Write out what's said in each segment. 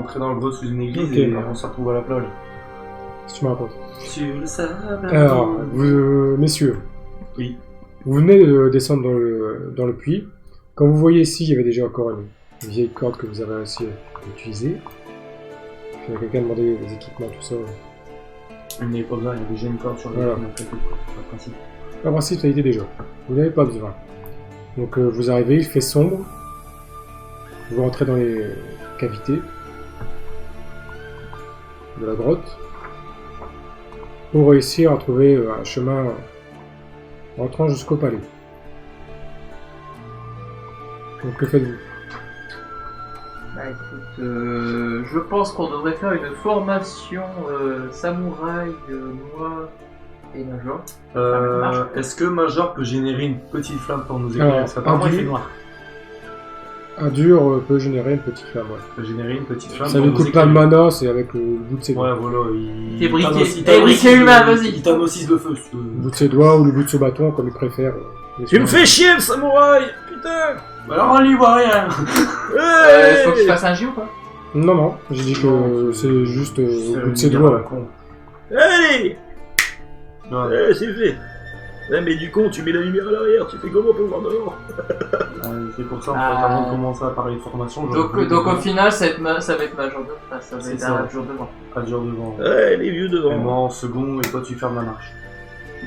rentrer dans le grotte sous une église Okay. et on se retrouve à la plage. Si tu me racontes. Sur le sable. Alors, messieurs, Oui. vous venez de descendre dans le puits. Quand vous voyez ici, il y avait déjà encore une vieille corde que vous avez réussi à utiliser. Il y a quelqu'un qui a demandé des équipements, tout ça. Il n'y a pas besoin, il y a déjà une corde sur le Voilà. on a fait tout, quoi. C'est pas le principe. En principe, ça a été déjà. Vous n'avez pas besoin. Donc vous arrivez, il fait sombre. Vous rentrez dans les cavités de la grotte pour réussir à trouver un chemin rentrant jusqu'au palais. Donc que faites-vous? Bah écoute, je pense qu'on devrait faire une formation samouraï, moi et Major. Est-ce que Major peut générer une petite flamme pour nous éclairer? Alors, Parce qu'apparemment il Adu- fait noir. Un dur peut générer une petite flamme. Ouais. Peut générer une petite flamme Ça pour lui nous coûte pas de éclairer. mana, c'est avec le bout de ses doigts. Ouais, voilà, il... T'es briqué- Thanos- t'es briqué humain, vas-y. Il Thanosise le feu. Le bout de ses doigts ou le bout de ce bâton, comme il préfère. Tu me fais chier, le samouraï! Putain! Bah alors on lui voit rien. Faut qu'il fasse un J ou pas? Non, non, j'ai dit que c'est juste au bout de ses doigts. Con. Allez! Ouais. C'est fait! Ouais, mais du con, tu mets la lumière à l'arrière, tu fais comment pour voir dehors? C'est pour ça, en fait, Ah. avant de commencer à parler de formation, Donc au final, ça va être Major de face, ça va C'est être ça. un jour devant. pas dur devant. Ouais, les vieux Et devant. moi en second, et toi tu fermes la marche.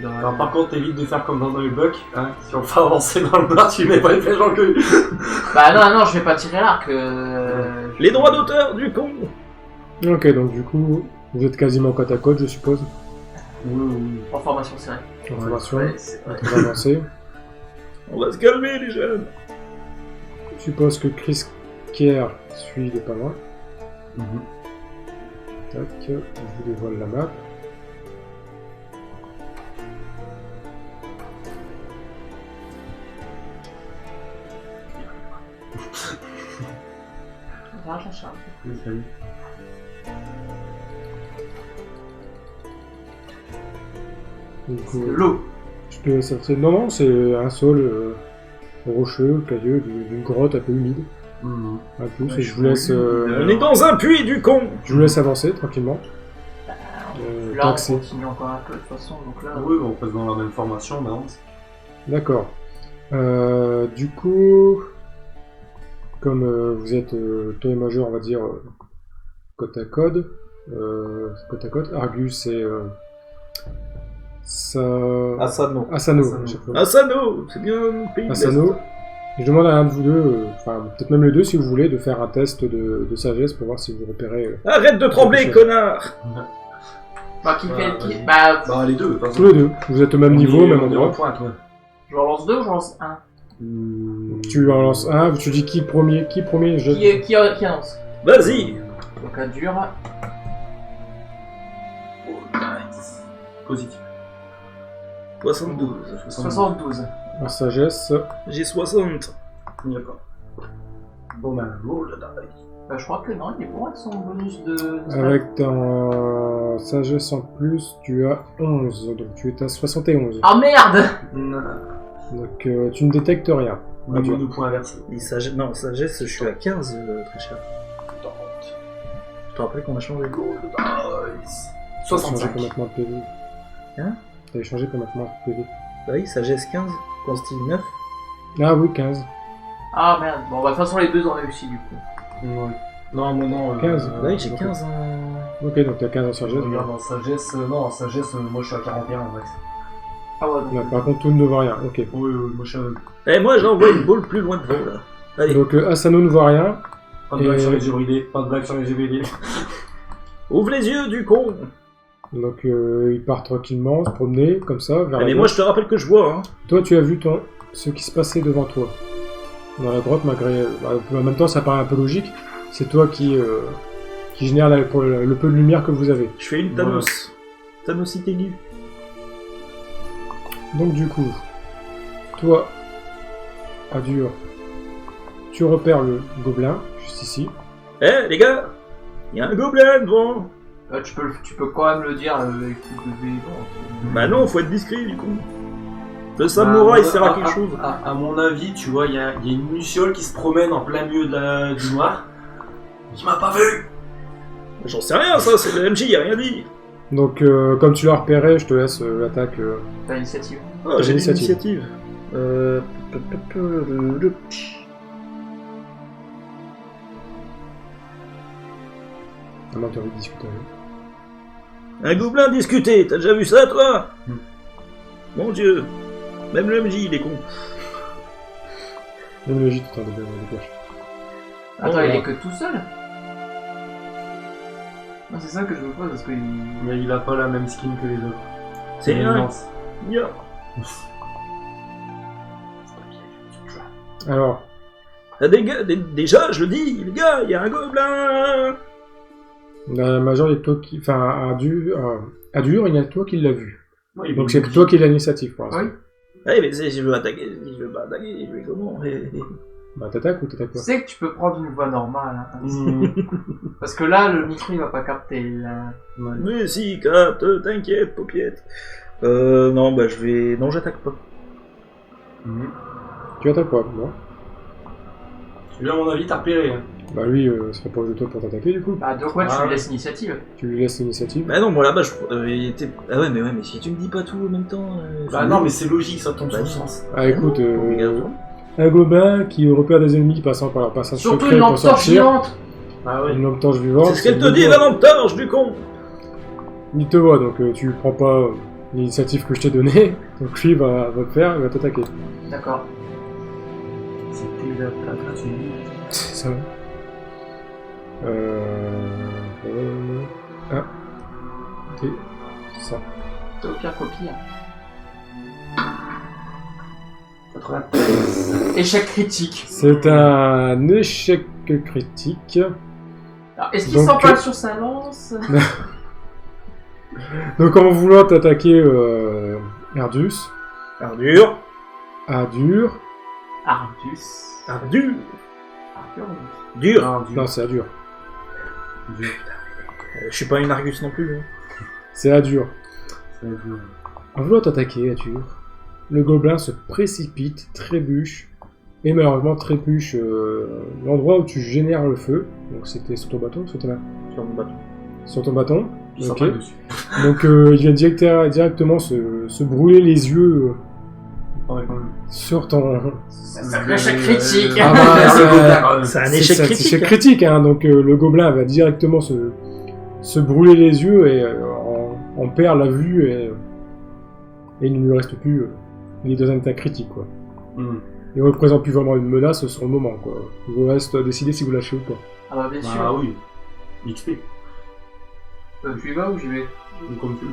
Dans la- Alors par contre, évite de faire comme dans le buck, hein. Si on fait avancer dans le noir, tu mets pas une flèche en queue. Bah non, je vais pas tirer l'arc. Les droits d'auteur, du con! Ok, donc du coup, vous êtes quasiment côte à côte, je suppose. Oui. En formation, c'est vrai. En formation, Ouais, c'est vrai. on va avancer. On va se calmer, les jeunes! Je suppose que Chris Kier suit de pas loin. Tac, je vous dévoile la map. Rage à charge. Salut. Du coup, De l'eau. je te laisse avancer. Non, non, c'est un sol rocheux, cailleux, d'une grotte un peu humide. Un peu, et je vous laisse, On est dans un puits, du con! je vous laisse avancer tranquillement. Là, on taxé. continue encore un peu de toute façon, donc là. Oui, on passe dans la même formation, mais on... D'accord. Du coup, comme vous êtes toi et Major, on va dire côte à côte, Argus et Asano. Asano. Asano. à chaque fois. Asano! C'est bien un pays de Asano. Je demande à un de vous deux, enfin peut-être même les deux si vous voulez, de faire un test de sagesse pour voir si vous repérez l'Est. Arrête de trembler, Quelque chose. connard! Bah, qui fait. vas-y. Bah, Bah les deux, de toute façon. tous les deux. Vous êtes au même niveau, même on est en endroit. pointe, ouais. je relance 2 ou je relance 1? Tu en lances un, tu dis qui premier, je... Qui annonce? Vas-y! Donc à dur. Positif. 72. 72. En sagesse. J'ai 60. D'accord. Bon ben, roll the dice. Bah, je crois que non, il est bon avec son bonus de. Avec ton sagesse en plus, tu as 11, donc tu es à 71. Ah merde! Donc tu ne détectes rien. Le mot de point inversé. Et non, sagesse, je suis à 15, très cher. Je te rappelle qu'on a changé. Roll the dice. T'avais changé 65. complètement de PV. Hein? T'avais changé complètement de PV. Bah oui, sagesse 15, consti 9. Ah oui, 15. Ah merde, bon, bah, de toute façon, les deux ont réussi du coup. Ouais. Non, mais non. 15. Bah oui, j'ai 15 en... Ok, donc t'as 15 en Je sagesse. regarde en sagesse. Non, en sagesse, moi je suis à 41 en max. Ah ouais, donc. Là, par contre, tout ne voit rien. Ok. Oui, moi je suis à... Eh, moi j'envoie une boule plus loin devant, là. Allez, Donc Asano ne voit rien. Pas de blague Et- sur les yeux bridés. Pas de blague sur les yeux bridés. ouvre les yeux, du con! Donc il part tranquillement, se promener, comme ça, vers Eh, la mais moi grotte. je te rappelle que je vois, hein. Toi, tu as vu ce qui se passait devant toi. Dans la grotte, malgré... en même temps, ça paraît un peu logique. C'est toi qui génère le peu de lumière que vous avez. Je fais une Thanos. Thanosité nue. Donc du coup, toi, Adur, tu repères le gobelin, juste ici. Eh, les gars! Il y a un gobelin devant! Tu peux quand même le dire avec plus de véhémence. Bah non, faut être discret, du coup. Le samouraï Bah, sert à quelque chose. À mon avis, tu vois, il y a une luciole qui se promène en plein milieu du noir. Il m'a pas vu. J'en sais rien, ça, c'est le MJ, il a rien dit. Donc, comme tu l'as repéré, je te laisse l'attaque. T'as l'initiative. Oh, j'ai L'initiative. l'initiative. À moins que tu aies envie de discuter avec. Un gobelin discuté, t'as déjà vu ça, toi? Hmm. Mon Dieu. Même le MJ, il est con. Même le gîte, attends, dégage. Attends, Oh, il ouais. est que tout seul? Non, c'est ça que je me pose parce que. Mais il a pas la même skin que les autres. C'est Il est un... immense. Yeah. Alors, Ah, déjà, je le dis, les gars, il y a un gobelin. la major, il y a que toi qui. Enfin, à dur, il y a que toi qui l'as vu. Ouais, il Donc, est c'est que toi qui as l'initiative pour l'instant. Oui. Ouais, mais si je veux attaquer, si je veux pas attaquer, je vais comment? Bah, t'attaques ou t'attaques Tu pas? sais que tu peux prendre une voix normale. Hein, Mmh. parce que là, le micro il va pas capter. Là. Ouais. Mais si, capte, t'inquiète, paupiette. Non, bah je vais... Non, j'attaque pas. Mmh. Tu attaques pas, bon. Lui, à mon avis, t'as repéré. Hein. Bah, lui, c'est pas proche de toi pour t'attaquer du coup. Bah, donc, ouais, tu Ah, lui ouais. laisses l'initiative. Tu lui laisses l'initiative. Bah non, moi là-bas, il était... Ah ouais, mais si tu me dis pas tout en même temps... Bah non, mais c'est logique, ça tombe Bah, sous le non. sens. Ah, écoute, Regarde. un gobelin qui repère des ennemis passant par leur passage Surtout secret une pour lampe torche sortir. géante. Ah ouais. Une lampe torche vivante. C'est ce qu'elle te le dit, voit. la lampe torche, du con. Il te voit, donc tu prends pas l'initiative que je t'ai donnée. Donc lui va te faire, il va t'attaquer. D'accord. C'était la gratuite. C'est ça. Ah. Et ça. C'est au pire copie. Hein. 93. Échec critique. C'est un échec critique. Alors, est-ce qu'il Donc, s'empale sur sa lance? Donc en voulant t'attaquer Ardus, Ardure. Ardus. Adur, Ardure. Ardus. Dur. Non, non c'est Adur, Dur. Je suis pas une Argus non plus. Hein. c'est Adur. C'est dur. En voulant t'attaquer Adur, le gobelin se précipite, trébuche, et malheureusement trébuche l'endroit où tu génères le feu. Donc c'était sur ton bâton ou sur ta main? Sur mon bâton. Sur ton bâton. Il Ok. s'en va dessus. Donc il vient directement se brûler les yeux Ouais, quand même. sur ton... C'est un échec critique. Ah bah, C'est un échec c'est critique. échec critique, hein. Donc le gobelin va directement se brûler les yeux et on perd la vue et il ne lui reste plus... il est dans un état critique, quoi. Mmh. Il ne représente plus vraiment une menace sur le moment, quoi. Il vous reste à décider si vous lâchez ou pas. Ah bah, bien sûr. Ah oui. XP. Tu y vas ou j'y vais? Comme tu veux.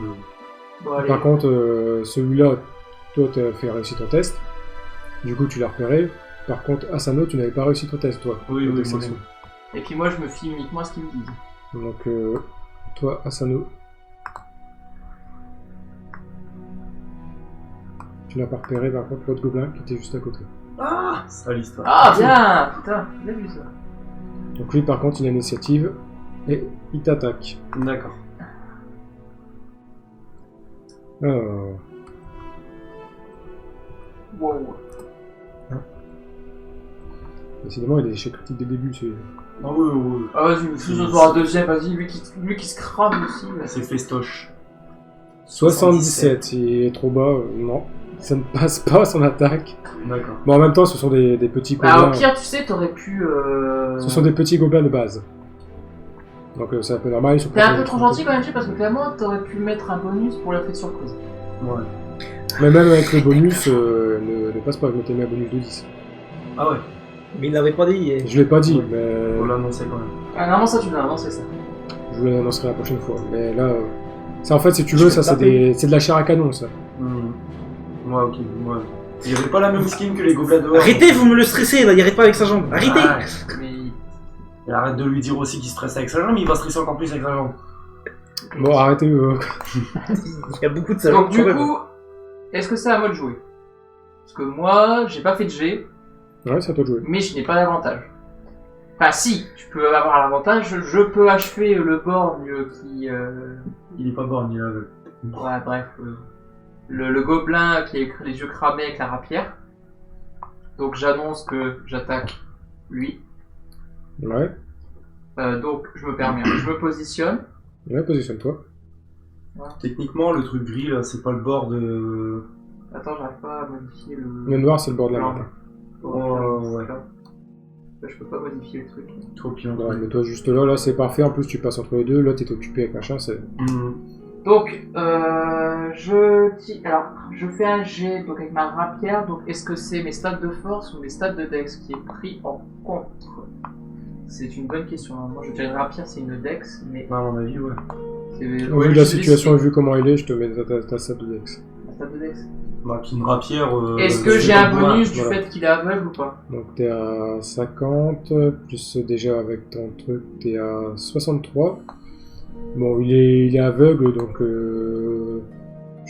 Bon, allez. Par contre, celui-là, toi, tu as fait réussir ton test. Du coup, tu l'as repéré. Par contre, Asano, tu n'avais pas réussi ton test, toi. Oui, Ton oui, test moi, section. Et puis moi, je me fie uniquement à ce qu'ils me disent. Donc, toi, Asano. Tu l'as pas repéré, par contre, l'autre gobelin qui était juste à côté. Ah, c'est l'histoire. Ah, bien! Putain, j'ai vu ça. Donc, lui, par contre, il a l'initiative et il t'attaque. D'accord. Alors, Wow. décidément, il a des échecs critiques dès le début. Ah oui, oui, oui. Ah, vas-y, faisons voir un deuxième, vas-y, lui qui se crame aussi. Là. C'est festoche. 77, il est trop bas, non. Ça ne passe pas son attaque. D'accord. Bon, en même temps, ce sont des petits Bah, gobelins. au pire, tu sais, t'aurais pu. Ce sont des petits gobelins de base. Donc c'est un peu normal. Ils sont T'es un peu protégés. trop gentil quand même, parce que clairement, t'aurais pu mettre un bonus pour l'effet de surprise. Ouais. Mais même avec le bonus, ne passe pas. Je m'étais mis un bonus de 10. Ah ouais. Mais il l'avait pas dit. Je l'ai pas dit, Ouais. mais Faut l'annoncer quand même. Ah, normalement, ça, tu l'as annoncé, ça. je vous l'annoncerai la prochaine fois. Mais là, ça en fait, si tu Je veux, vais ça taper. c'est de la chair à canon, ça. Ouais, ok. Ouais. Il avait pas la même skin que les gobelins dehors. Arrêtez, vous me le stressez, là, il arrête pas avec sa jambe. Arrêtez. Ouais. Mais. Et arrête de lui dire aussi qu'il stresse avec sa jambe, il va stresser encore plus avec sa jambe. Bon, arrêtez. Il y a beaucoup de ça. Donc, du coup, est-ce que c'est à moi de jouer? Parce que moi, j'ai pas fait de G, Ouais, c'est à toi de jouer. mais je n'ai pas d'avantage. Enfin, si, tu peux avoir l'avantage, je peux achever le borgne qui. Il est pas borgne, il est aveugle. Ouais, bref. Le gobelin qui a les yeux cramés avec la rapière. Donc, j'annonce que j'attaque lui. Ouais. Donc, je me permets, je me positionne. Ouais, positionne-toi. Techniquement, le truc gris, là, c'est pas le bord de... Attends, j'arrive pas à modifier le... Le noir, c'est le bord de la Non. map. Oh, ouais. Là, je peux pas modifier le truc. Trop bien. Ouais, mais toi, juste là, c'est parfait. En plus, tu passes entre les deux. Là, t'es occupé avec machin. C'est... Donc, alors, je fais un jet donc avec ma rapière. Donc, est-ce que c'est mes stats de force ou mes stats de dex qui est pris en compte? C'est une bonne question. Moi, je dirais une rapière, c'est une dex, mais À mon avis, ouais. c'est... Au vu de la situation et vu comment il est, je te mets ta stat de dex. La stat de dex. Bah, qu'une rapière... Est-ce que c'est j'ai pas un bois. bonus du voilà. fait qu'il est aveugle ou pas? Donc, t'es à 50. Plus déjà avec ton truc, t'es à 63. Bon, il est aveugle, donc je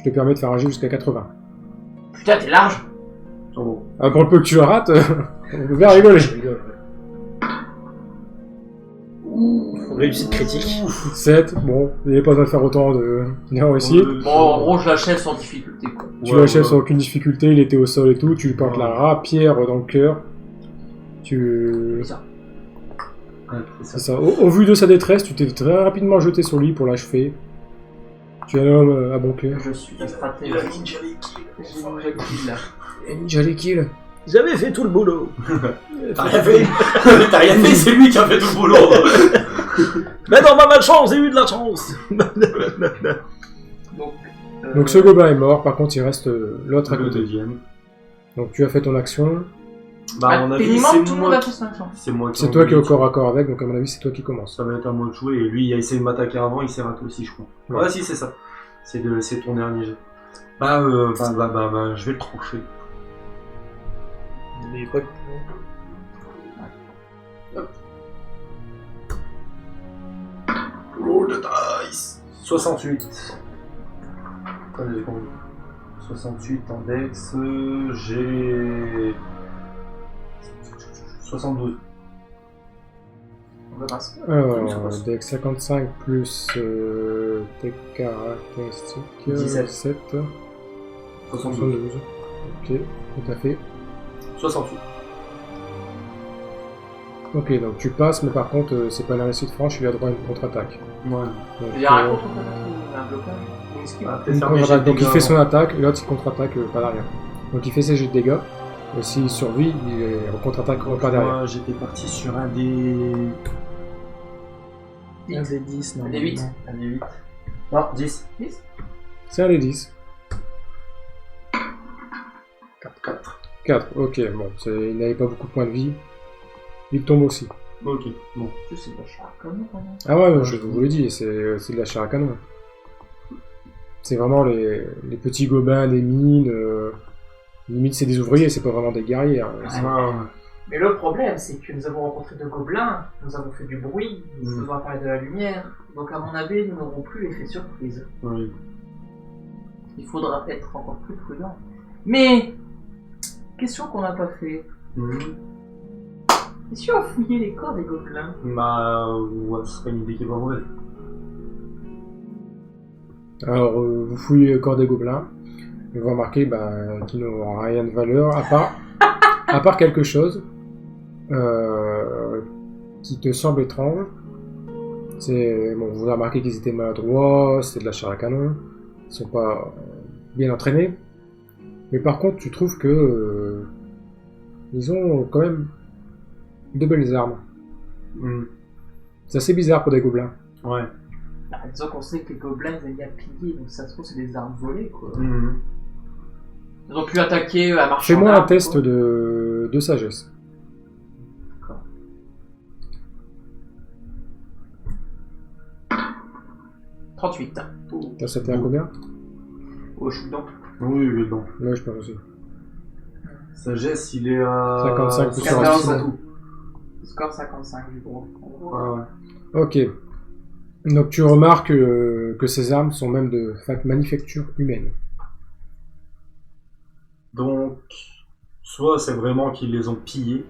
te permets de faire un jet jusqu'à 80. Putain, t'es large! Oh. Ah, pour le peu que tu le rates, on peut bien rigoler. Je rigole, ouais. Réussite critique. 7, bon, il n'y avait pas besoin de faire autant de... Bien réussi. Bon, en gros, je l'achève sans difficulté, quoi. Tu l'achèves sans aucune difficulté, il était au sol et tout, tu lui plantes Ouais. la rapière dans le cœur. Tu... C'est ça. Ouais, c'est C'est ça. ça. Au vu de sa détresse, tu t'es très rapidement jeté sur lui pour l'achever. Tu es un homme à bon cœur. Je suis un stratège. J'ai ninja kill, là. Et Ninja les kills. J'avais fait tout le boulot. T'as rien fait. T'as rien fait, c'est lui qui a fait tout le boulot. Mais dans ma malchance, j'ai eu de la chance. Donc, Donc ce gobelin est mort, par contre il reste l'autre à Le côté. deuxième. Donc tu as fait ton action, Bah, à mon avis, techniquement, c'est tout le monde moi. a fait son action. C'est moi qui c'est ai toi qui es au envoyé corps à corps avec, donc à mon avis c'est toi qui commence. Ça va être à moi de jouer, et lui il a essayé de m'attaquer avant, il s'est raté aussi, je crois. Ouais. Ouais, si, c'est ça. C'est ton dernier jet. Bah, je vais le trancher. Mais pas... Roll the dice. 68. Attendez, j'ai combien 68 en dex, j'ai... 72. On va passer. Alors, deck 55 plus tes caractéristiques, 17. 7, 72. 72. Ok, tout à fait. 68. Ok, donc tu passes, mais par contre c'est pas une réussite franche, il a droit à une contre-attaque. Ouais. Donc, Il y a un contre-attaque ou un blocage ou une esquive? Ah, une peut-être faire mes jets contre-attaque. de Donc il dégâts fait son avant. attaque, et l'autre il contre-attaque pas derrière. Donc il fait ses jets de dégâts, et s'il survit, il est en contre-attaque pas derrière. Moi, j'étais parti sur un des... Un des 10, non. Un des 8. Un des 8. Non, 10. 10? C'est un des 10. 4. 4, ok, bon, il n'avait pas beaucoup de points de vie. Il tombe aussi. Ok, bon. Je sais pas, je suis un connu, quand même. Ah ouais, je vous l'ai dit, c'est de la chair à canon. C'est vraiment les petits gobelins des mines. Limite, c'est des ouvriers, c'est pas vraiment des guerriers. Hein. Ah, Mais le problème, c'est que nous avons rencontré deux gobelins, nous avons fait du bruit, nous faisons apparaître de la lumière, donc à mon avis, nous n'aurons plus l'effet surprise. oui. Il faudra être encore plus prudent. Mais, question qu'on n'a pas fait. Et si on fouillait les corps des gobelins? Bah, ouais, ce serait une idée qui est pas mauvaise. Alors, vous fouillez le corps des gobelins, et vous remarquez qu'ils n'ont rien de valeur, à part quelque chose qui te semble étrange. Bon, vous avez remarqué qu'ils étaient maladroits, c'était de la chair à canon, ils sont pas bien entraînés. Mais par contre, tu trouves que ils ont quand même de belles armes. C'est assez bizarre pour des gobelins. Ouais. Bah, disons qu'on sait que les gobelins, ils aiment bien piller, donc ça se trouve, c'est des armes volées, quoi. Ils ont pu attaquer à marchand Fais-moi un d'armes, test quoi. de sagesse. 38. T'as sauté à combien? Oh, je suis dedans. Oui, oui, non. Ouais, je pense aussi. Sagesse, il est à... 55 plus 14 sur à un tout. Score 55 du gros. Ouais. Ok. Donc tu remarques que ces armes sont même de manufacture humaine. Donc, soit c'est vraiment qu'ils les ont pillés.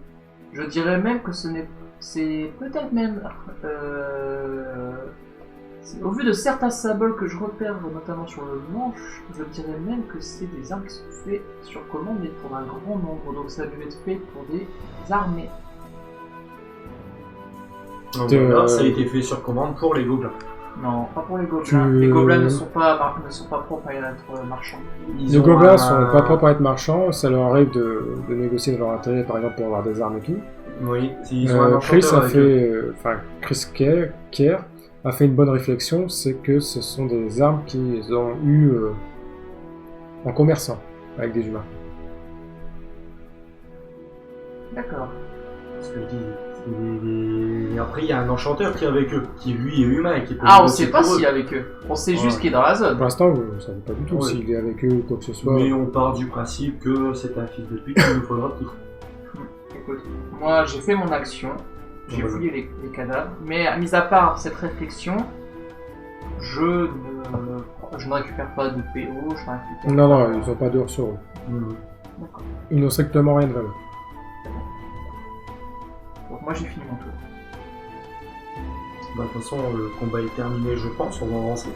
Je dirais même que ce n'est... C'est peut-être même... Au vu de certains symboles que je repère, notamment sur le manche, je dirais même que c'est des armes qui sont faites sur commande, mais pour un grand nombre, donc ça a dû être fait pour des armées. Donc, T'es, voilà, ça a été fait sur commande pour les gobelins. Non, pas pour les gobelins. Tu- Les gobelins ne sont pas propres à être marchands. Ils Les ont gobelins un- sont pas propres à être marchands, ça leur arrive de négocier de leur intérêt, par exemple pour avoir des armes et tout. Oui, ils ont un Chris enchanteur a avec eux. fait, Chris Kerr a fait une bonne réflexion, c'est que ce sont des armes qu'ils ont eues en commerçant avec des humains. D'accord. Parce que et après, il y a un enchanteur qui est avec eux, qui lui est humain et qui peut Ah, on négocier sait pas pour eux. s'il est avec eux. On sait juste Ouais. qu'il est dans la zone. Pour l'instant, vous ne savez pas du tout Ouais. s'il est avec eux ou quoi que ce soit. Mais on part du principe que c'est un fils de pute qu'il nous faudra tout. Écoute, moi j'ai fait mon action, j'ai Ouais. fouillé les cadavres, mais mis à part cette réflexion, je ne récupère pas de PO, je ne récupère Non, pas... non, ils n'ont pas d'heure sur eux. D'accord. Ils n'ont strictement rien de valeur. Donc moi j'ai fini mon tour. Bah, de toute façon, le combat est terminé, je pense, on va avancer.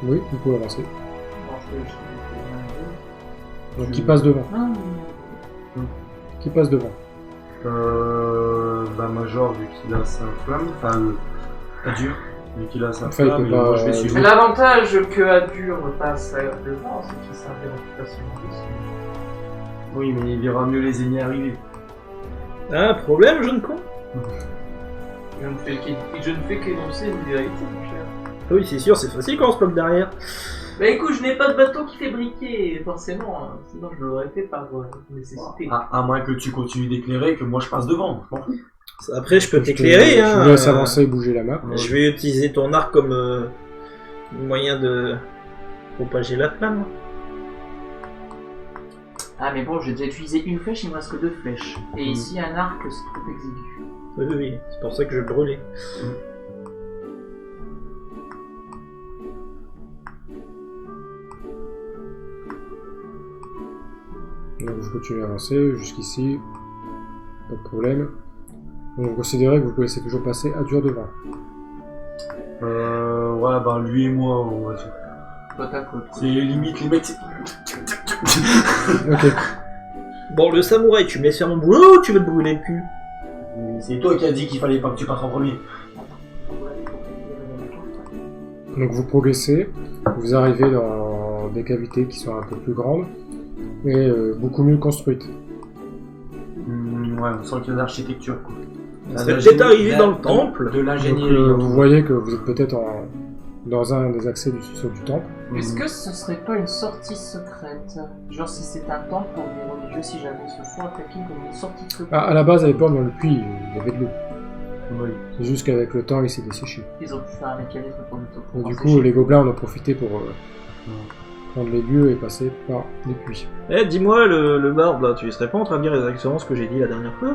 Oui, vous pouvez avancer. Bon, je peux juste mettre Donc qui passe devant un peu. Qui passe devant Bah, Major, vu qu'il a sa flamme, enfin, Adur, vu qu'il a sa Enfin, il flamme, peut et pas- moi je vais suivre. Mais l'avantage que Adur passe devant, c'est qu'il servait d'occupation aussi. Oui, mais il verra mieux les ennemis arriver. Un problème, jeune con? Je ne fais qu'énoncer une vérité, mon cher. Oui, c'est sûr, c'est facile quand on se bloque derrière. Bah écoute, je n'ai pas de bateau qui fait briquer, forcément, hein. Sinon je l'aurais fait par nécessité. À moins que tu continues d'éclairer, que moi je passe devant. Je m'en fous. Après, je peux Je t'éclairer, te- hein. Je vous laisse avancer et bouger la map. Je vais utiliser ton arc comme moyen de propager la flamme. Ah mais bon, j'ai déjà utilisé une flèche, il me reste que 2 flèches. Et ici, un arc, c'est trop exigu. Oui, oui, oui, c'est pour ça que je vais brûler. Donc vous continuez à avancer jusqu'ici. Pas de problème. Donc vous considérez que vous pouvez toujours passer à dur devant. Ouais, bah lui et moi, on va dire. Côte à côte. C'est limite les mecs. Ok. Bon, le samouraï, tu me laisses faire mon boulot ou tu veux te brûler le cul? C'est toi qui as dit qu'il fallait pas que tu passes en premier. Donc vous progressez. Vous arrivez dans des cavités qui sont un peu plus grandes et beaucoup mieux construites. Ouais, on sent qu'il y a de l'architecture, quoi. On serait peut-être arrivé dans le temple. De Donc l'ingénierie. vous voyez que vous êtes peut-être dans un des accès du sous-sol du temple. Est-ce que ce serait pas une sortie secrète? Genre si c'est un temple pour les religieux, si jamais ils se font attaquer comme une sortie secrète. Ah, à la base, à l'époque, dans le puits, il y avait de l'eau. Oui. C'est juste qu'avec le temps, il s'est desséché. Ils ont pu faire un mécanisme pour le Et pour du empêcher. coup, les gobelins en ont profité pour prendre les lieux et passer par les puits. Eh, dis-moi, le barbe, là, tu serais pas en train de dire exactement ce que j'ai dit la dernière fois?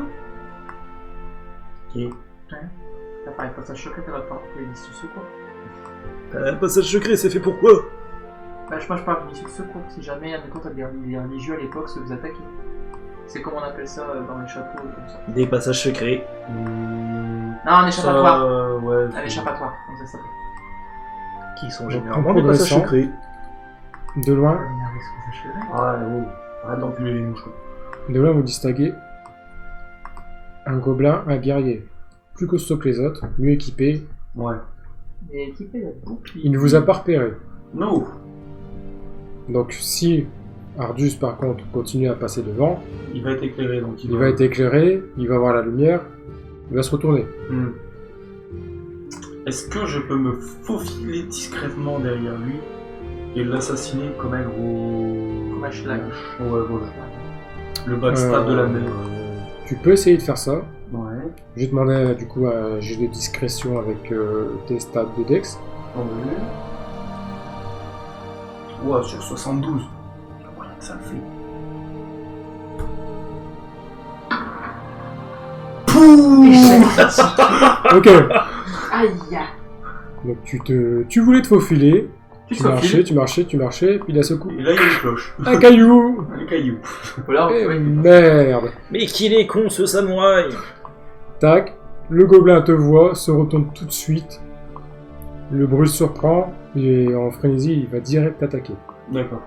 Qui T'as parlé de passage secret, t'as pas parlé d'issue secours. Un passage secret, c'est fait pourquoi? Bah, moi je parle d'issue secours, si jamais, admettons, t'as des religieux à l'époque se faisaient attaquer. C'est comme on appelle ça dans les châteaux, comme ça. Des passages secrets. Non, un échappatoire. Ouais. Un échappatoire, comme ça s'appelle. Qui sont Donc, généralement en des passages progressant. secrets. De loin, Ouais, oh. Arrête d'enculer les mouches, quoi. vous distinguez un gobelin, un guerrier. Plus costaud que les autres, mieux équipé. Ouais. Mais équipé de bouclier. Il ne vous a pas repéré. No. Donc si Ardus, par contre, continue à passer devant, Il va être éclairé, donc il va être éclairé, il va voir la lumière, il va se retourner. Hmm. Est-ce que je peux me faufiler discrètement derrière lui et l'assassiner comme un gros... Comme un schlag. Ouais, voilà. Le backstab de la mer. Tu peux essayer de faire ça. Ouais. Je vais demander du coup un jet de discrétion avec tes stats de Dex. Entendu. Ouais, sur 72. Voilà que ça le fait. Ok. Aïe. Donc tu voulais te faufiler. Tu Tu te marchais, puis d'un seul coup, Et là, il y a une cloche. un caillou. Un caillou. Voilà, on Eh, peut merde. Mais qu'il est con, ce samouraï! Tac. Le gobelin te voit, se retourne tout de suite. Le bruit se surprend et en frénésie, il va direct t'attaquer. D'accord.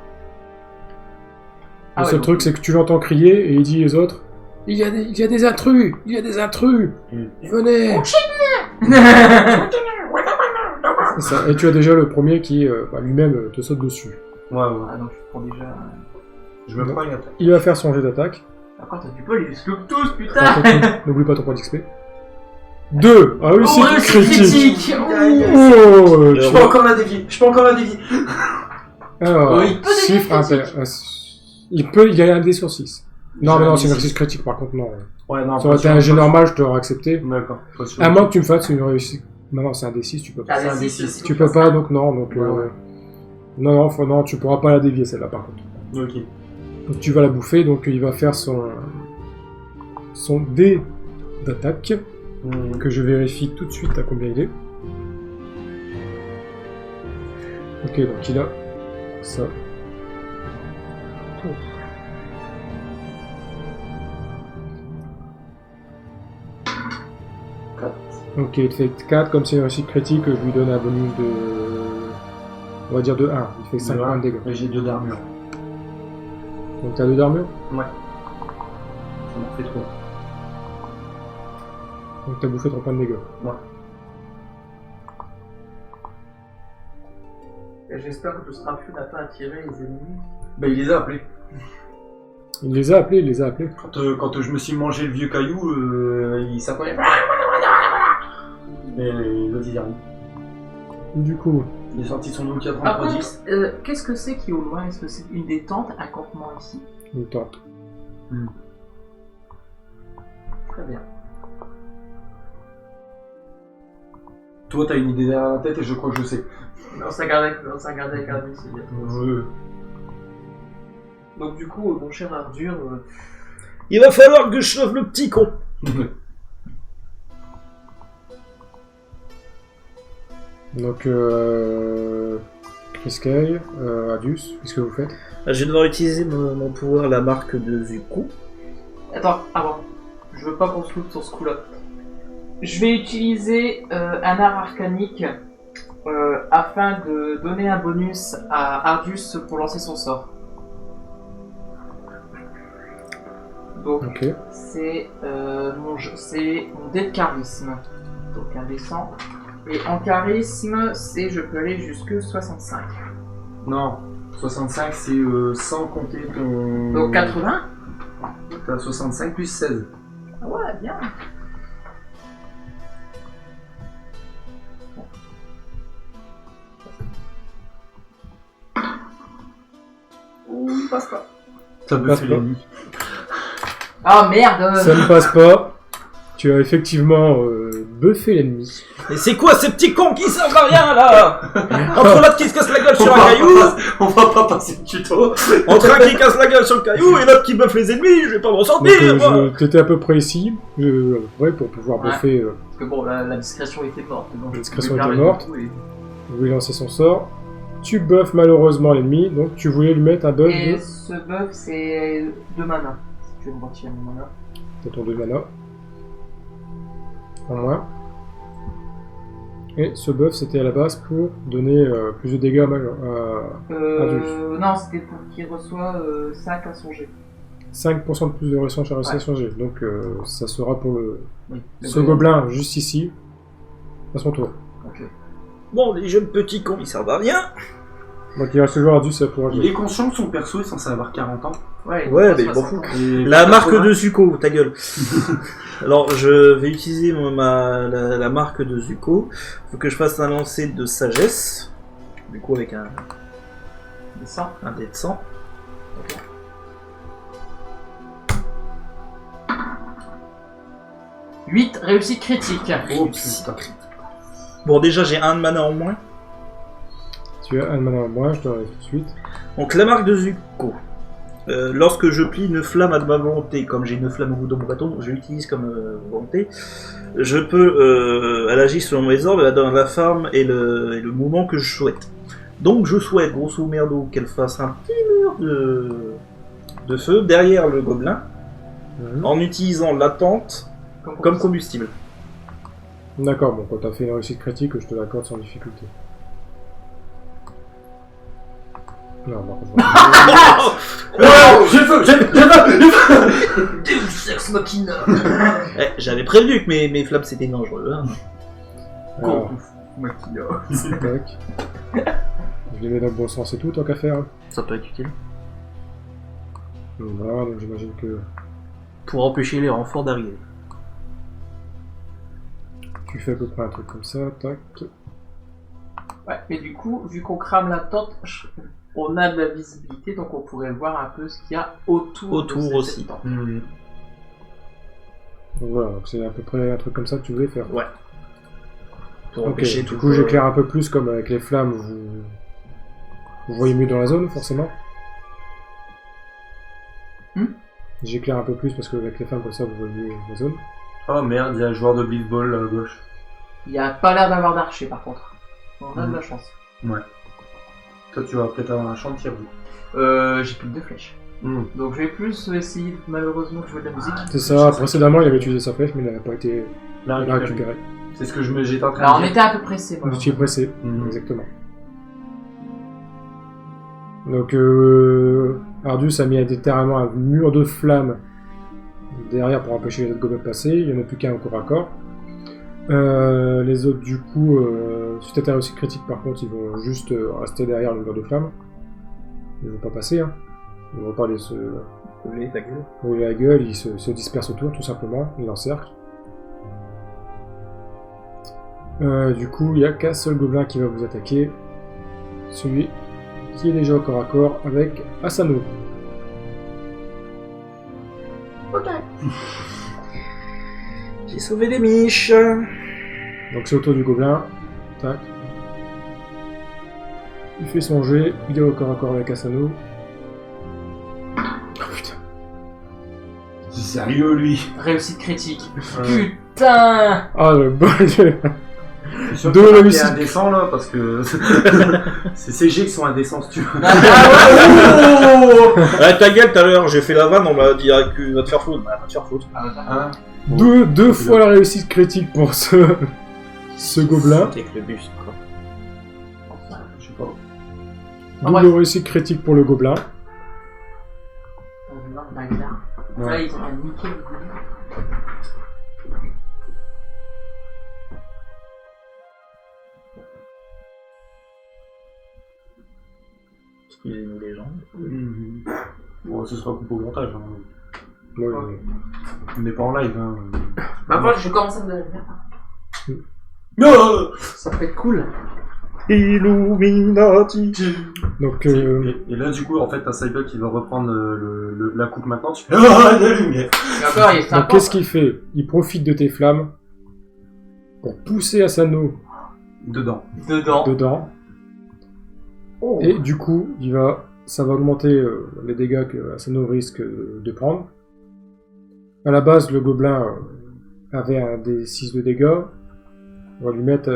Ah Le ouais, seul donc- truc, c'est que tu l'entends crier et il dit les autres Il y a des intrus! Il y a des intrus! Venez! C'est ça. Et tu as déjà le premier qui, lui-même, te saute dessus. Ouais. Ah non, je prends déjà... Je me prends une attaque. Il va faire son jet d'attaque. Par contre, tu peux les sloop tous, Par putain. contre, n'oublie pas ton point d'XP. 2! Ah oui, Oh, c'est critique! critique. Oh, Je peux encore la dévier. alors, Oui, il peut chiffre devenir impair. Il peut y aller un dé sur 6. Non, mais non, c'est une J'ai un réussite critique par contre, non. Ouais, non. Ça aurait été un jet normal, je t'aurais accepté. D'accord. À moins que tu me fasses une réussite. Non, c'est un D6, tu peux pas. Ah, C'est un mais D6. si, Tu peux pas, donc non. Donc, Ouais. non, tu pourras pas la dévier celle-là par contre. Ok. Donc tu vas la bouffer, donc il va faire son dé d'attaque, que je vérifie tout de suite à combien il est. Ok, donc il a ça. Ok, il fait 4, comme c'est une réussite critique, je lui donne un bonus de... On va dire de 1, il fait 5 points de dégâts. Et j'ai 2 d'armure. Donc t'as 2 d'armure, Ouais. Ça m'en fait 3. donc t'as bouffé 3 points de dégâts. Et j'espère que ce sera plus n'a pas attiré les ennemis. Bah, il les a appelés. Il les a appelés, Quand je me suis mangé le vieux caillou, il s'appelait. Et l'autre il a rien. Du coup, Il est sorti son Nokia Par 3310. contre, qu'est-ce que c'est qui est au loin? Est-ce que c'est une des tentes à campement ici? une tente. Très bien. Toi, t'as une idée derrière la tête et je crois que je sais. On s'est gardé avec Ardur, c'est bien. Donc du coup, mon cher Ardur, Il va falloir que je sauve le petit con. Donc, Chris Kay, Adius, qu'est-ce que vous faites? Je vais devoir utiliser mon pouvoir, la marque de Zuko. attends, avant. Je veux pas qu'on se loupe sur ce coup-là. Je vais utiliser un art arcanique afin de donner un bonus à Ardius pour lancer son sort. Donc Ok. c'est mon dé de charisme. Donc un dé 100. Et en charisme, je peux aller jusque 65. Non, 65 c'est sans compter ton. Donc 80. T'as 65 plus 16. Ah ouais, bien. Ouh, il passe pas. T'as passe buffé pas. l'ennemi. Ah merde. Ça ne passe pas. Tu as effectivement buffé l'ennemi. Et c'est quoi ces petits cons qui servent à rien là? Entre l'autre qui se casse la gueule sur un caillou, On va pas passer le tuto. entre un qui casse la gueule sur le caillou et l'autre qui buffe les ennemis, je vais pas me Donc, ressentir moi. t'étais à peu près ici, pour pouvoir Ouais. buffer. Parce que bon, la discrétion était morte. Donc La je discrétion pouvais était faire morte. le coup Vous lui lancer son sort. Tu buffes malheureusement l'ennemi, donc tu voulais lui mettre un buff Et de. ce buff, c'est 2 mana. Si tu veux me retirer mon mana. T'as ton 2 mana. En moins. Et ce buff c'était à la base pour donner plus de dégâts à Adius. Non, c'était pour qu'il reçoit 5 à son jet. 5% de plus de réussite à Ouais. changer. Donc ça sera pour Oui. ce gobelin juste ici. À son tour. Ok. Bon, les jeunes petits cons, ils servent à rien. Donc il reste toujours Adius, ça pourra Il jouer. est conscient que son perso est censé avoir 40 ans. Ouais, Ouais, il mais passe je m'en 60 ans. Et La marque 80. de Zuko, ta gueule. Alors, je vais utiliser la marque de Zuko. Faut que je fasse un lancer de sagesse. Du coup, avec un C'est ça. dé de 100. 8 réussite critique. Oh putain. Bon, déjà, j'ai un de mana en moins. Tu as un mana en moins, je te l'enlève tout de suite. Donc, la marque de Zuko. Lorsque je plie une flamme à ma volonté, comme j'ai une flamme au bout de mon bâton, je l'utilise comme volonté, je peux, elle agit selon mes ordres, elle a dans la forme et le mouvement que je souhaite. Donc je souhaite, grosso merdo, qu'elle fasse un petit mur de feu derrière le gobelin, en utilisant la tente comme combustible. D'accord, bon, quand t'as fait une réussite critique, je te l'accorde sans difficulté. Non, par contre, Oh, j'ai faim. Deus Ex Machina. J'avais prévenu que mes flammes c'était dangereux. Hein. Alors, Machina. tac. Je les mets dans le bon sens et tout, tant qu'à faire. Hein. Ça peut être utile. Voilà, donc j'imagine que Pour empêcher les renforts d'arriver. tu fais à peu près un truc comme ça, tac. Ouais, mais du coup, vu qu'on crame la tente, on a de la visibilité, donc on pourrait voir un peu ce qu'il y a autour de cette aussi. tente. Hmm. Donc voilà, donc c'est à peu près un truc comme ça que tu voulais faire. Ouais. Pour Ok, empêcher du tout. coup j'éclaire un peu plus comme avec les flammes, vous voyez mieux dans la zone forcément. J'éclaire un peu plus parce que avec les flammes comme ça vous voyez mieux la zone. Oh merde, il y a un joueur de baseball à gauche. Il n'y a pas l'air d'avoir d'archer par contre. On a de la chance. Toi, tu vas peut-être avoir un champ de tir. J'ai plus que 2 flèches. Hmm. Donc je vais plus essayer malheureusement de jouer de la musique. C'est ça, précédemment il avait utilisé sa flèche mais il n'avait pas été La récupérer. récupéré. C'est ce que j'étais en train Alors on de dire. était un peu pressés. Vous étiez pressé, Mhm. exactement. Donc Ardus a mis littéralement un mur de flammes derrière pour empêcher les autres gobelins de passer. Il n'y en a plus qu'un au corps à corps. Les autres du coup, suite à ta réussite critique par contre, ils vont juste rester derrière le mur de flammes. Ils vont pas passer. Hein. Ils vont pas aller se Rouler ta gueule. rouler la gueule, ils se dispersent autour tout simplement, ils l'encerclent. Du coup, il n'y a qu'un seul gobelin qui va vous attaquer. Celui qui est déjà au corps à corps avec Asano. Ok. J'ai sauvé des miches. Donc c'est au tour du gobelin. Tac. Il fait son jet, il est au corps à corps avec Asano. Oh putain. C'est sérieux, lui. Réussite critique. Putain. Ah le bon dieu. Je suis sûr Deux que c'est réussites. indécent, là, parce que c'est ces jets qui sont indécents, si tu veux. Ouais, ta gueule tout à l'heure, j'ai fait la vanne, on m'a dit que tu vas te faire foutre. Bah, va te faire foutre. Hein Deux fois la réussite critique pour ce gobelin. C'était avec le bus, quoi. Je sais pas. Double réussite critique pour le gobelin. Là, ils ont un nickel. Excusez-nous les gens. Bon, ce sera coupé au montage. Hein. Ouais, Ouais. On n'est pas en live. Hein. Bah moi, je commence à me donner. Non. Ça peut être cool. Illuminati. Donc Et là, du coup, en fait, t'as Cyber qui va reprendre la coupe maintenant. Tu fais ah, la lumière. Et encore, il est donc, sympa. qu'est-ce qu'il fait? Il profite de tes flammes pour pousser Asano Dedans. dedans. Oh. Et du coup, ça va augmenter les dégâts que Asano risque de prendre. À la base, le gobelin avait un D6 de dégâts. On va lui mettre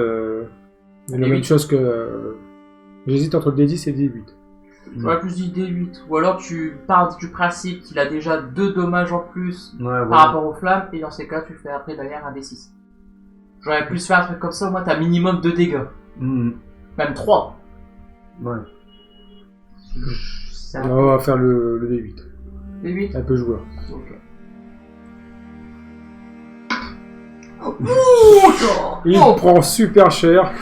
la même chose que... J'hésite entre le D10 et le D8. J'aurais plus dit D8. Ou alors tu pars du principe qu'il a déjà 2 dommages en plus Ouais, par voilà. rapport aux flammes, et dans ces cas, tu fais après derrière un D6. J'aurais plus fait un truc comme ça, au moins t'as minimum 2 dégâts. Mhm. Même 3. Ouais. C'est On va faire le D8. D8. Un peu joueur. Ok. Il Oh. prend super cher.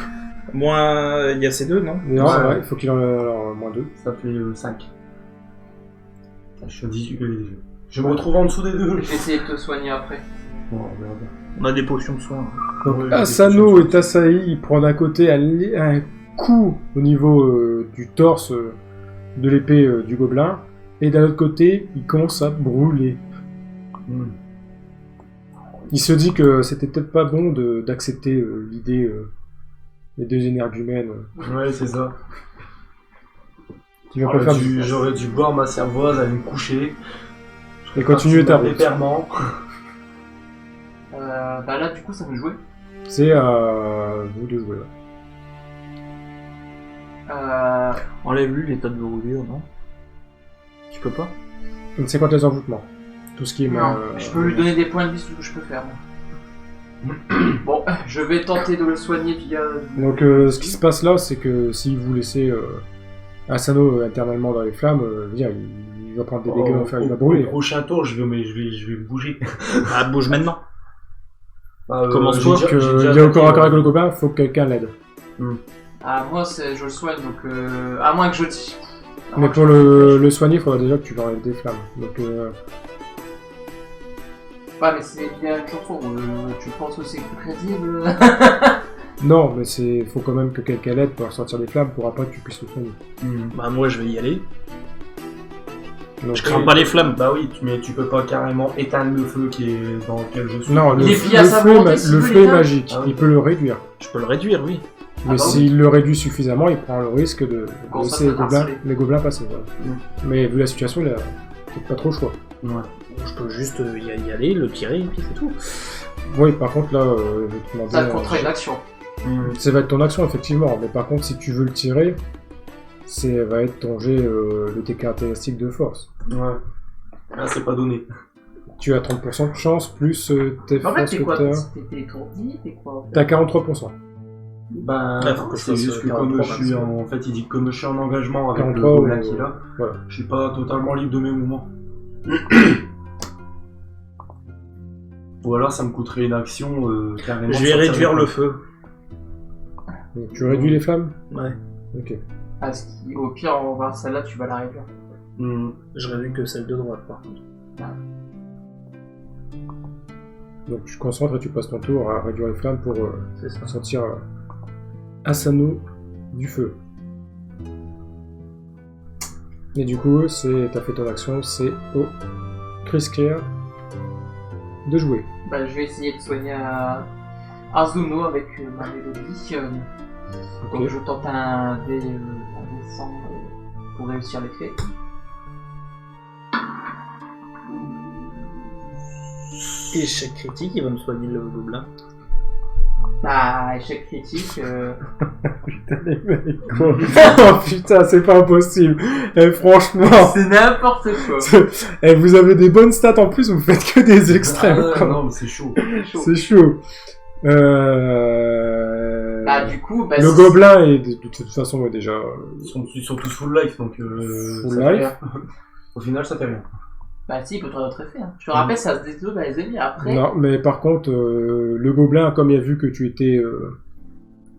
Moins. Il y a ces deux, non? Non, Ouais. ouais, il faut qu'il en ait alors, moins 2. Ça fait 5. Je suis à 18. Je me retrouve en dessous des deux. Je vais essayer de te soigner après. Bon, on verra bien. On a des potions de soin. Donc Ouais, Asano j'ai des et Tasaï, ils prennent d'un côté un coup au niveau du torse de l'épée du gobelin, et d'un autre côté, il commence à brûler. Mhm. Il se dit que c'était peut-être pas bon d'accepter l'idée des deux énergumènes Ouais, c'est ça. qui vont pas faire du... J'aurais dû boire ma cervoise, aller me coucher. Et continuer ta Les route. perments. Bah là, du coup, ça veut jouer. C'est à vous de jouer. Là. Enlève-lui l'état de brûlure, non? Tu peux pas? Donc c'est quoi les envoûtements? Tout ce qui est... Non, je peux lui donner des points de vie, c'est tout ce que je peux faire. moi. Bon, je vais tenter de le soigner via... Donc ce qui se passe là, c'est que si vous laissez Asano éternellement dans les flammes, il il va prendre des dégâts, enfin, il va Au brûler. prochain tour, je vais me bouger. Ah, bouge maintenant. Commence Commence-toi Donc, il est au corps à corps avec le gobelin, faut que quelqu'un l'aide. Ah, moi, je le soigne, donc à moins que je tire. Mais pour le soigner, il faudra déjà que tu leur enlèves des flammes. Donc, Ouais, mais c'est bien une chanson. Tu penses que c'est plus crédible? non, mais faut quand même que quelqu'un l'aide pour sortir des flammes pour après que tu puisses le soigner. Bah, moi, je vais y aller. Donc, Je crains pas les flammes. Bah oui, mais tu peux pas carrément éteindre le feu qui est dans lequel je suis. non, Il est plié à sa volonté, s'il le veut feu est l'éteindre. magique, Ah oui. il peut le réduire. Je peux le réduire, oui. Mais bah s'il le réduit suffisamment, il prend le risque de Qu'on laisser soit harcelé. les gobelins passer. Voilà. Mais vu la situation, il a peut-être pas trop le choix. Ouais. Je peux juste y aller, le tirer, et puis c'est tout. Oui, par contre, là, je vais te demander. Ça contre une action. Ça va être ton action, effectivement. Mais par contre, si tu veux le tirer, ça va être ton jet de tes caractéristiques de force. Ouais. Ah, c'est pas donné. Tu as 30% de chance, plus tes En fait, forces t'es que quoi? t'as. T'es étourdi? T'es quoi? En fait T'as 43%. Ben, Ouais, faut que je c'est fasse juste que 43, comme je suis en fait, il dit que comme je suis en engagement avec 43 le gobelin ou- qui est là, voilà. je suis pas totalement libre de mes mouvements. Ou alors ça me coûterait une action carrément. Je de vais sortir réduire les le flammes. feu. Donc, tu réduis les flammes. Ouais. Ok. Au pire, on va voir celle-là, tu vas la réduire. Je réduis que celle de droite, par contre. Donc tu te concentres et tu passes ton tour à réduire les flammes pour C'est ça. sortir Asano du feu. Et du coup, t'as fait ton action, c'est au Krisker de jouer. Bah, je vais essayer de soigner Azuno avec ma mélodie. Donc Ok. je tente un dé 100 pour réussir l'effet. Échec critique, il va me soigner le gobelin. Bah, échec critique. Putain, les mecs, quoi. Oh putain, c'est pas impossible. Et franchement, C'est n'importe quoi. vous avez des bonnes stats en plus, vous faites que des extrêmes. Ah, quoi. non, mais c'est chaud. C'est chaud. C'est chaud. Bah, du coup, bah, le si- gobelin est de toute façon ouais, déjà Ils sont tous full life, donc full ça fait life. rien. Au final, ça fait rien. Bah, si, il peut trouver d'autres effets. Hein. Je te rappelle, ça se détruit les ennemis après. Non, mais par contre, le gobelin, comme il a vu que tu étais,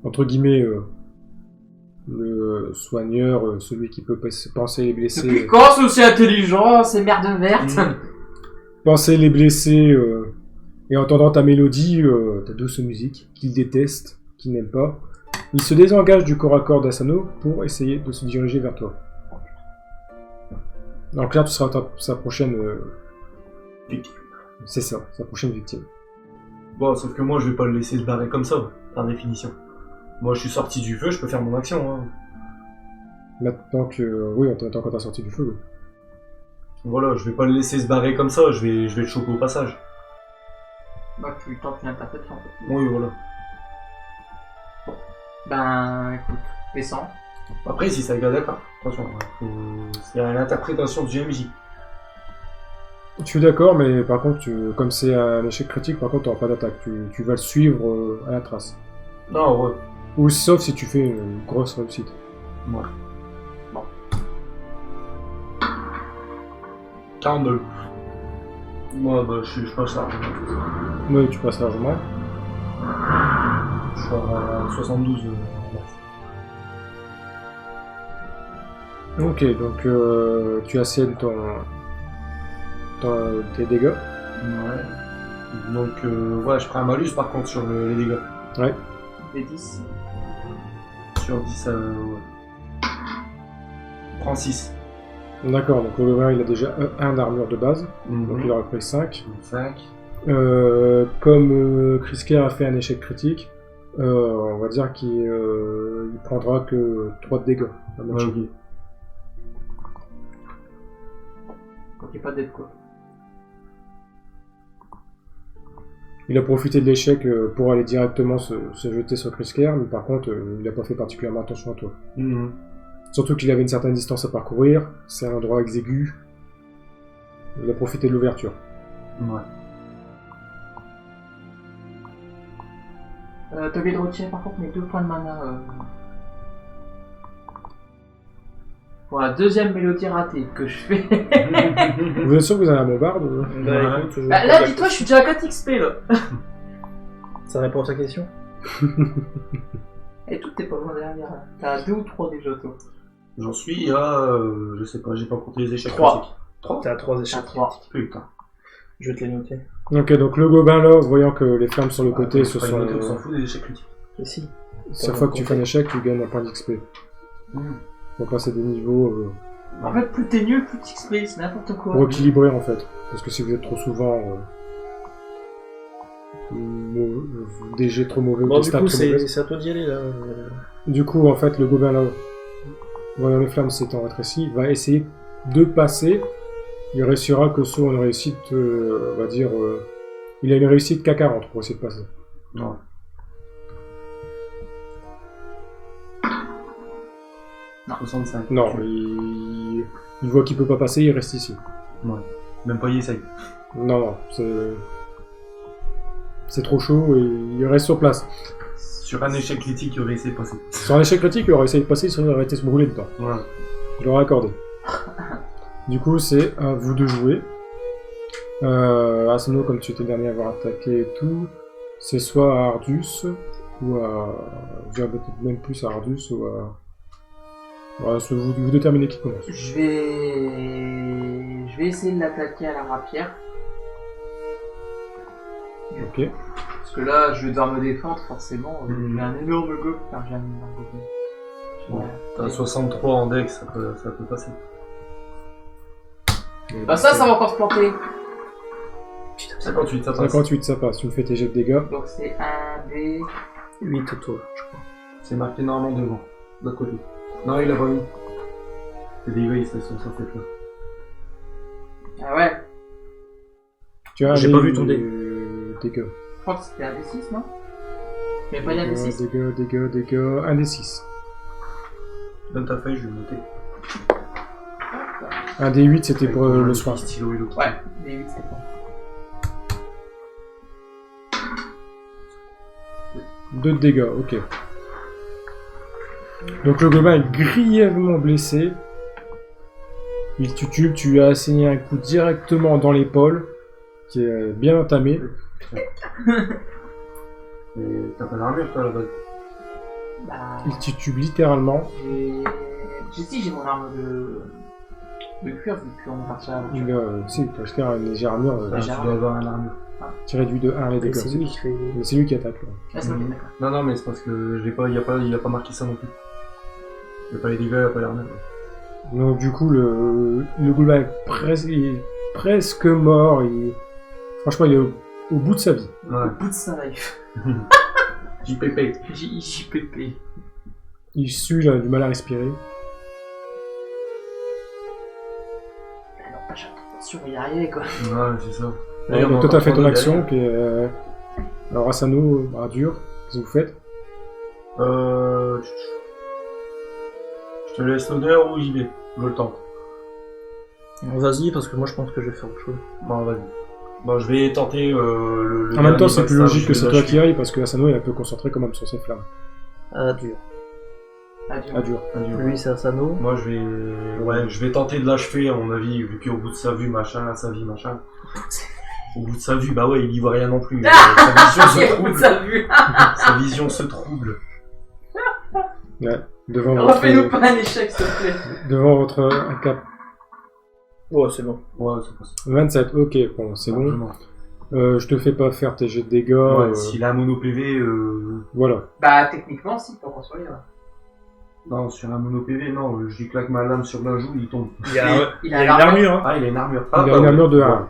entre guillemets, le soigneur, celui qui peut penser les Depuis blessés, quand c'est aussi intelligent, ces merdes vertes? penser les blessés, et entendant ta mélodie, ta douce musique, qu'il déteste, qu'il n'aime pas, il se désengage du corps à corps d'Asano pour essayer de se diriger vers toi. Donc là, tu seras sa prochaine... Victime. c'est ça, sa prochaine victime. Bon, sauf que moi, je vais pas le laisser se barrer comme ça, par définition. Moi, je suis sorti du feu, je peux faire mon action. Hein. Maintenant que... oui, on t'attend quand t'as sorti du feu, oui. Voilà, je vais pas le laisser se barrer comme ça, je vais le choper au passage. Bah, tu lui tentes une interception en fait. Oui, voilà. Ben, écoute, descends. Après, si ça gars pas, attention, c'est à l'interprétation du MJ. Je suis d'accord, mais par contre, comme c'est un échec critique, par contre, t'auras pas d'attaque. Tu vas le suivre à la trace. Non, ouais. Ou sauf si tu fais une grosse réussite. Ouais. Bon. 42. Moi, bah, je passe largement. Oui, tu passes largement. Je suis à 72. Ok, donc tu assènes tes dégâts. Ouais. Donc, ouais, je prends un malus par contre sur les dégâts. Ouais. Des 10. Sur 10, ouais. Je prends 6. D'accord, donc le gobelin il a déjà 1 d'armure de base, donc il aurait pris 5. 5. Comme Krisker a fait un échec critique, on va dire qu'il il prendra que 3 de dégâts. la moitié. Ok. Donc, il n'y a pas d'aide quoi. Il a profité de l'échec pour aller directement se jeter sur Krisker, mais par contre, il n'a pas fait particulièrement attention à toi. Mhm. Surtout qu'il avait une certaine distance à parcourir, c'est un endroit exigu. Il a profité de l'ouverture. Ouais. T'as oublié de retirer par contre mes 2 points de mana. pour la deuxième mélodie ratée que je fais. Vous êtes sûr que vous avez un bombarde Bah, écoute, je- Bah, là, dis-toi, je suis déjà à 4 XP là. Ça répond à ta question. Et tout, t'es pas loin derrière. Là. T'as 2 ou 3 déjà, toi. J'en suis à... je sais pas, j'ai pas compté les échecs 3. critiques. 3 T'as 3 T'as échecs. 3. Putain. Je vais te les noter. Ok, donc le gobin là, voyant que les flammes sur le côté se Faut pas sont... les noter, on s'en fout des échecs critiques. Et si. Chaque fois que tu fais un échec, tu gagnes un point d'XP. Donc là, c'est des niveaux En fait, plus t'es nul, plus t'XP, c'est n'importe quoi. pour équilibrer en fait. Parce que si vous êtes trop souvent des jets trop mauvais ou Bon, des du stats coup, trop mauvaises. c'est à toi d'y aller là. Du coup, en fait, le gobin là, voyant les flammes s'étant rétrécies, va essayer de passer. Il réussira que sur une réussite, on va dire... il a une réussite qu'à 40 pour essayer de passer. Non. Non. 65. Non, il voit qu'il peut pas passer, il reste ici. Ouais. Même pas y essaye. Non, c'est trop chaud et il reste sur place. Sur un échec critique, il aurait essayé de passer. Sur un échec critique, il aurait essayé de passer, il aurait été se brûler dedans. Voilà. Je l'aurais accordé. Du coup, c'est à vous de jouer. Asano, comme tu étais le dernier à avoir attaqué et tout, c'est soit à Ardus, ou à... je dirais peut-être même plus à Ardus, ou à... Voilà, vous déterminez qui commence. Je vais essayer de l'attaquer à la rapière. Ok. Parce que là, je vais devoir me défendre, forcément. Mhm. J'ai un énorme go. Enfin, j'ai un énorme go. Bon, Ouais. t'as 63 en deck, ça peut passer. Bah ça va encore se planter. 58, ça passe. 58, ça passe. Tu me fais tes jets de dégâts. Donc c'est 1 D. 8 au tour, je crois. C'est marqué normalement devant, d'un côté. Non, il a pas mis. Les dégâts, ils sont sur cette là. Ah ouais. Tu as J'ai pas vu ton dé. Dégâts. Je crois que c'était un D6, non? Il n'y avait pas un D6? Dégâts. Un des 6. Donne ta feuille, je vais le noter. Un des 8, c'était pour le soin. Stylo et l'autre. Ouais, D8 c'était pas. 2 de dégâts, ok. Donc le gobelin est grièvement blessé. Il titube, tu lui as assigné un coup directement dans l'épaule, qui est bien entamé. Mais t'as pas d'armure, toi, là-bas. Bah. Il titube littéralement. J'ai mon arme de cuir vu qu'on est parti à la voiture. Si, tu as acheté une légère armure, Tu dois avoir un armure. tu réduis de 1 les dégâts. C'est lui qui fait. Mais c'est lui qui attaque. Là. Ah, c'est ok, d'accord. Non, mais c'est parce que il a pas marqué ça non plus. Il a pas les dégâts, il a pas l'armure. Donc du coup, le gobelin est presque mort. Franchement, il est au bout de sa vie. Au Ouais. bout de sa life. JPP. JPP. Il sue, il a du mal à respirer. Alors, pas attention, il y arriver quoi. Ouais, c'est ça. Donc toi, t'as fait ton action. Qui est, alors Asano, dur. Qu'est-ce que vous faites? Je te laisse l'honneur ou j'y vais. Je le tente. Vas-y, parce que moi je pense que je vais faire autre chose. Bon, vas-y. Bon, je vais tenter le En même temps, dernier c'est plus backstab, logique je que vais c'est toi lâcher. qui aille parce que Asano est un peu concentré quand même sur ses flammes. Ah, dur. Adieu. Dur. Adieu. Lui, c'est Asano. Moi, je vais tenter de l'achever, à mon avis, vu qu'au bout de sa vue, machin. Au bout de sa vue, bah ouais, il y voit rien non plus. Sa vision se trouble. Ça vu. Sa vision se trouble. Ouais. Devant Refais-nous votre, pas un échec s'il te plaît. devant votre un cap Ouais, c'est bon. Ouais, c'est possible. 27. Ok, bon, c'est bon. Largement. Je te fais pas faire tes jets de dégâts. Ouais, s'il a un mono PV, Voilà. Bah techniquement si, faut qu'on soit là. non, sur un mono PV, non, je lui claque ma lame sur la joue, il tombe. Il a, Il il a a une l'armure. armure, hein. Ah, il a une armure. Il a une armure de 1.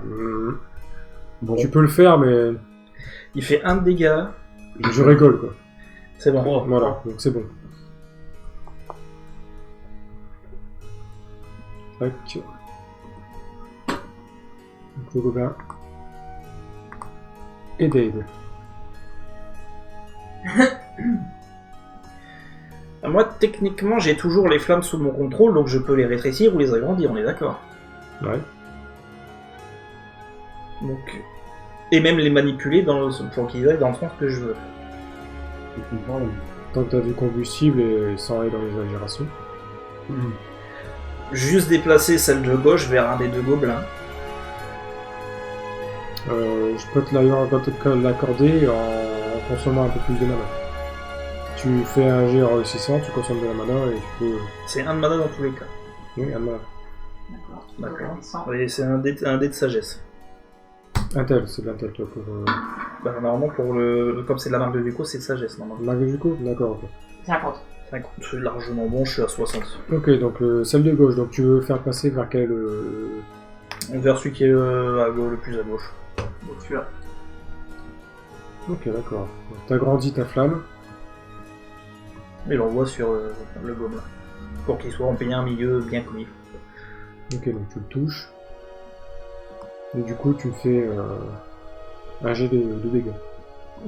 Bon. Tu peux le faire, mais Il fait 1 de dégâts. je rigole quoi. C'est bon. Voilà, donc c'est bon. Tac. Donc le gobelin. Et Dave. Moi, techniquement, j'ai toujours les flammes sous mon contrôle, donc je peux les rétrécir ou les agrandir, on est d'accord. Ouais. Donc... Et même les manipuler pour qu'ils aillent dans le sens que je veux. Techniquement, oui. Tant que t'as du combustible et sans aller dans les exagérations. juste déplacer celle de gauche vers un des deux gobelins. Je peux te l'accorder en consommant un peu plus de mana. Tu fais un jet en réussissant, tu consommes de la mana et tu peux... C'est un de mana dans tous les cas. Oui, un de mana. D'accord. Oui, c'est un dé de sagesse. Intel, c'est de l'intel, toi, pour... Bah, normalement, comme c'est de la marque de Duco, c'est de sagesse, normalement. Marque du coup. D'accord, ok. 50. 50, c'est largement bon, je suis à 60. Ok, donc celle de gauche, donc tu veux faire passer vers quel... Vers celui qui est le plus à gauche. Donc celui-là. Ok, d'accord. Donc, t'agrandis ta flamme. Et l'envoie sur le gobelin. Pour qu'il soit en un milieu bien comme il faut. Ok, donc tu le touches. Et du coup, tu fais un jet de dégâts.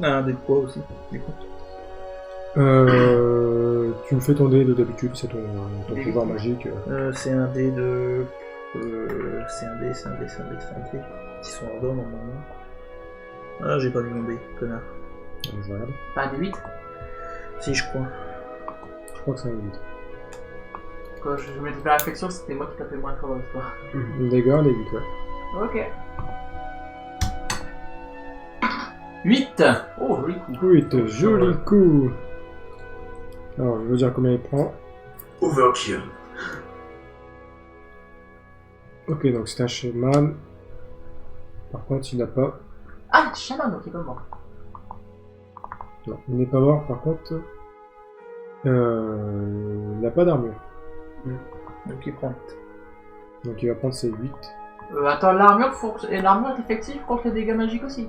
Un dé de poids aussi, du coup. Tu me fais ton dé de d'habitude, c'est ton pouvoir magique. C'est un dé de... c'est un dé. Ils sont random normalement. Ah, j'ai pas vu mon dé, connard. Je regarde. Pas un des 8. Si, je crois. Je crois que c'est un 8. Quand je me dis pas la réflexion, c'était moi qui tapais moins fort dans l'histoire. Les dégâts, les 8, ouais. Ok. 8. Oh, joli coup. 8, joli coup. Alors, je veux dire combien il prend. Overkill. Ok, donc c'est un shaman. Par contre, il n'a pas... Ah, chaman, donc il est pas mort. Non, il n'est pas mort, par contre... il n'a pas d'armure. Donc il prend. Donc il va prendre ses 8. Attends, l'armure est effective contre les dégâts magiques aussi.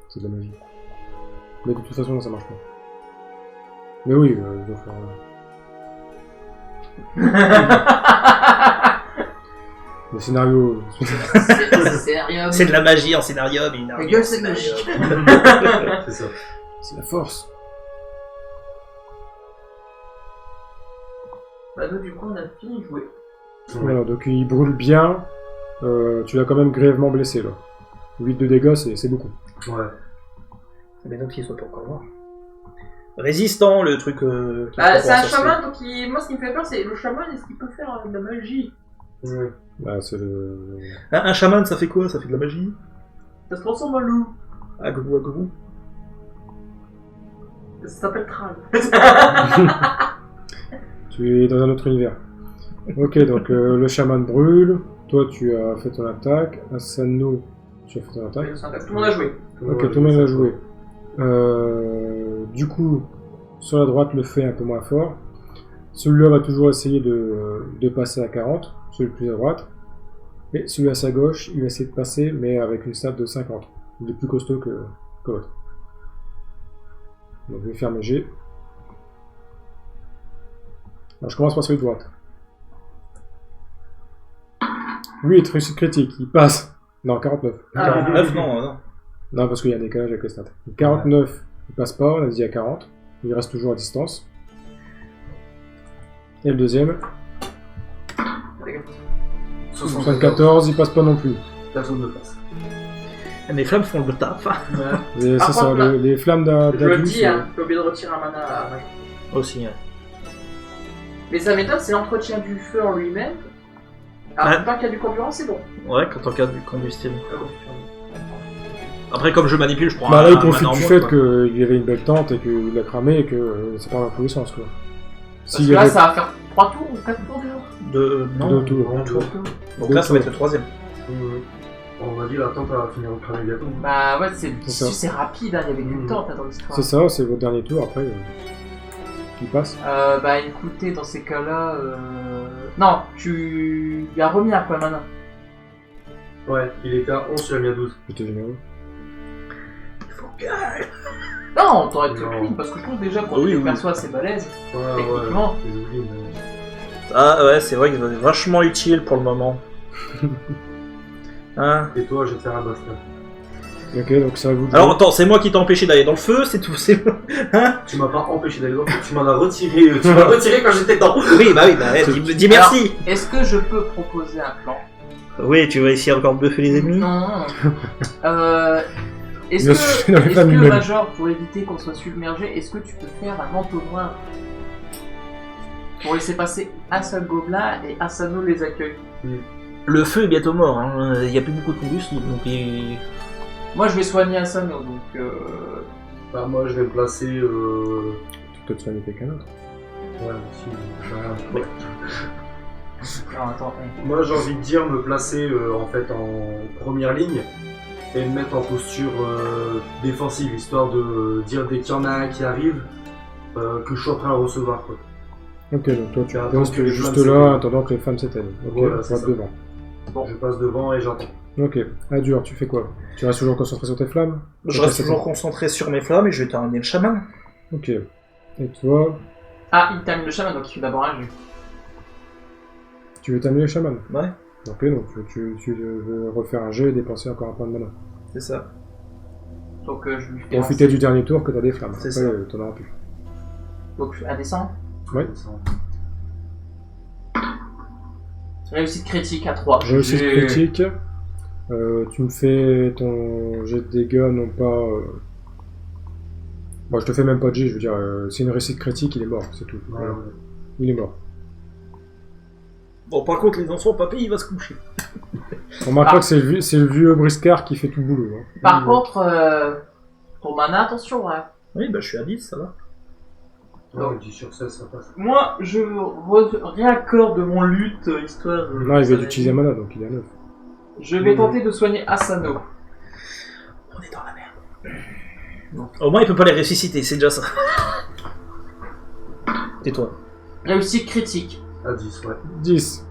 C'est de la magie. Mais de toute façon, ça marche pas. Mais oui, il doit faire... Le scénario... C'est de la magie en scénario, mais il n'a La rien gueule, en c'est scénario. magique. C'est ça. C'est la force. Bah donc du coup, on a fini de jouer. Voilà, donc il brûle bien. Tu l'as quand même grièvement blessé, là. 8 de dégâts, c'est beaucoup. Ouais. Mais donc il soit pas encore mort. Résistant, le truc... Bah, c'est un chaman, donc moi ce qui me fait peur, c'est le chaman, est-ce qu'il peut faire de la magie? Ouais. Bah, c'est le... Un chaman, ça fait quoi? Ça fait de la magie? Ça se transforme en loup. Agou. Ça s'appelle Tral. Tu es dans un autre univers. Ok, donc le chaman brûle. Toi, tu as fait ton attaque. Asano, tu as fait ton attaque. Tout le monde a joué. Ok, tout le monde a joué. Du coup, sur la droite, le fait un peu moins fort. Celui-là va toujours essayer de passer à 40, celui le plus à droite. Et celui à sa gauche, il va essayer de passer, mais avec une stat de 50. Il est plus costaud que l'autre. Donc je vais faire mes G. Alors je commence par celui de droite. 8, réussite critique, il passe. Non, 49. 49, non. Non, parce qu'il y a un décalage avec les stats. 49, il passe pas, on a dit à 40. Il reste toujours à distance. Et le deuxième, 74, il passe pas non plus. La zone de passe. Mes flammes font le taf. Et Par c'est ça, contre, là, les flammes Je le d'adultes. dis, hein, j'ai oublié de retirer un mana à magie. Aussi, ouais. Mais sa méthode, c'est l'entretien du feu en lui-même. Alors, tant qu'il y a du carburant, c'est bon. Ouais, quand on regarde du combustible. Après, comme je manipule, je prends Bah là, il un profite mana en du moins, fait quoi. qu'il y avait une belle tente et qu'il l'a cramé et que ça part dans tous les sens, quoi. Parce S'il que y là, avait ça va faire 3 tours ou 4 tours déjà. Non, deux tours. deux tours. Donc Deux là, ça va tours. être le troisième. On m'a dit la tente va finir au cramer bientôt. Bah ouais, C'est ça. c'est rapide, hein, il y avait du temps dans l'histoire. C'est ça, c'est votre dernier tour, après, il passe. Bah écoutez, dans ces cas-là... Non, tu lui as remis un point mana. Ouais, il était à 11, tu l'as mis à 12. J'étais généreux. Non, t'aurais été Non. clean, parce que je trouve déjà quand Oui, tu oui. perçois c'est balèze. Ouais, Techniquement. ouais. Désolé, mais... Ah ouais, c'est vrai qu'il est vachement utile pour le moment. Hein? Et toi, je vais te faire un bastard. Ok, donc ça vous. Alors attends, c'est moi qui t'ai empêché d'aller dans le feu, c'est tout. Hein? Tu m'as pas empêché d'aller dans le feu, tu m'en as retiré. Tu m'as retiré quand j'étais dedans. Oui, bah ouais, dis merci. Est-ce que je peux proposer un plan? Oui, tu vas essayer encore de buffer les ennemis. Non. Est-ce Je suis dans les que, flammes est-ce que, humaines. Major, pour éviter qu'on soit submergé, est-ce que tu peux faire un manteau noir? Parce que là, ça va faire 3 tours ou 4 tours de jour. Oui, bah oui, bah, dis merci. pour laisser passer un seul gobelin et Asano les accueille. Le feu est bientôt mort, hein. Il n'y a plus beaucoup de combustible, donc Moi je vais soigner Asano, donc Bah, moi, je vais me placer. Tu peux te soigner quelqu'un d'autre. Ouais, si. non, attends. Moi, j'ai envie de dire me placer en fait en première ligne et me mettre en posture défensive, histoire de dire dès qu'il y en a un qui arrive que je suis en train de recevoir. Quoi. Ok, donc toi tu Attends restes que les juste flammes là, s'éteignent. attendant que les femmes s'éteignent. Ok, Voilà, tu c'est restes ça. devant. Je passe devant et j'attends. Ok, Adur, tu fais quoi? Tu restes toujours concentré sur tes flammes? je reste toujours concentré sur mes flammes et je vais terminer le chaman. Ok. Et toi, Ah, il termine le chaman, donc il fait d'abord un jeu. tu veux terminer le chaman? Ouais, Ok, donc tu veux refaire un jeu et dépenser encore un point de mana. c'est ça. Donc je lui fais Profiter du dernier tour que t'as des flammes. C'est Après, ça. t'en auras plus. Donc un descend. Ouais. Réussite critique à 3. Réussite critique. Tu me fais ton jet de dégâts, non pas... Bon, je te fais même pas de jet, je veux dire, c'est une réussite critique, il est mort, c'est tout. Ouais, Voilà. ouais. Il est mort. Bon, par contre, les enfants, papy, il va se coucher. On remarquera que c'est le vieux briscard qui fait tout le boulot. Hein. Par contre, ton mana, attention, hein. Oui, bah je suis à 10, ça va. Ouais, 10 sur 16, ça passe. Moi, je réaccorde mon lutte, histoire de... Non, il vient d'utiliser un mana, donc il est à 9. Je vais tenter de soigner Asano. On est dans la merde. Au moins, il peut pas les ressusciter, c'est déjà ça. Tais-toi. Réussite critique. À 10, ouais. 10.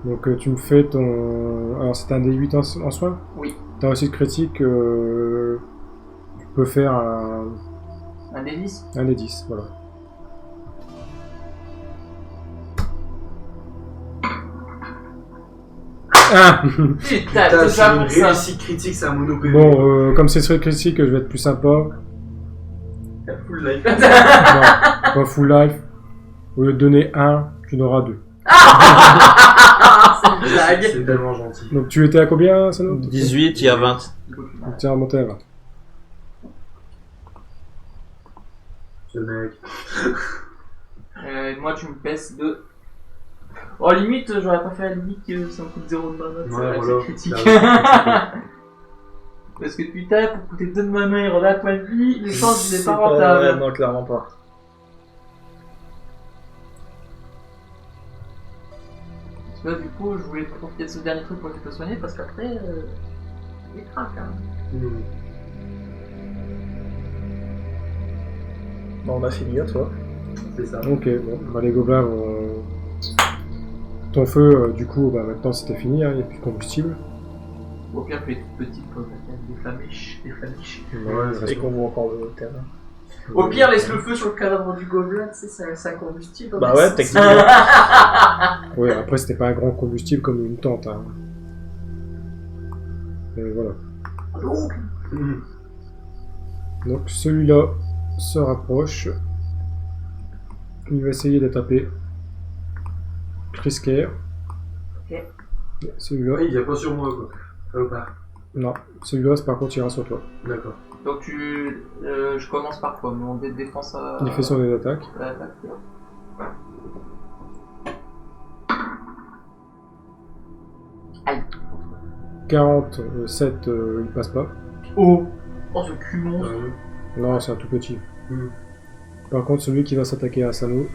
Donc tu me fais ton... Alors c'est un D8 en soin? Oui. Ta réussite critique, tu peux faire un Un des 10. D10, voilà. Ah Putain, Putain, c'est c'est pas une pour ça. réussite critique, c'est un monopée. Bon, comme c'est très critique, je vais être plus sympa. Full life. Non, pas full life. Au lieu de donner 1, tu n'auras 2. C'est une blague. C'est tellement gentil. Donc tu étais à combien, Sano? 18, il y a 20. Donc tiens, remonter à 20. Ce mec. Moi, tu me baisses de... Oh, limite, j'aurais pas fait la limite que ça me coûte 0 de mana, c'est Ouais, vrai que voilà. c'est critique. Bah Parce que putain, pour coûter 2 de mana et redonner un point de vie, l'échange, il est C'est pas rentable. non, clairement pas. Parce que là, du coup, je voulais profiter de ce dernier truc pour que tu peux soigner, parce qu'après, il craque, hein. Bon, on a fini, à toi. C'est ça. Ok, bon, bah, les gobelins vont... Ton feu, du coup, bah, maintenant c'était fini, hein, il n'y a plus de combustible. Au pire, fais toute petite pour des flamiches, des flamiches. Ouais, il Et reste- qu'on voit encore le terrain. Au pire, laisse le feu sur le cadavre du gobelin, tu sais, c'est un combustible. Bah mais ouais, c'est- techniquement. Ouais, après c'était pas un grand combustible comme une tente. Hein. Et voilà. Mhm. Donc celui-là se rapproche. Il va essayer de taper. Crisker. Ok. Celui-là, Ouais, il vient pas sur moi, quoi. Salopard. non. Celui-là, c'est par contre, il ira sur toi. D'accord. Donc je commence par quoi? Mon dé de défense à... Il fait son dé d'attaque. à l'attaque. 47, il passe pas. Oh! Oh, ce cul monstre! Non, c'est un tout petit. Mhm. Par contre, celui qui va s'attaquer à Asano,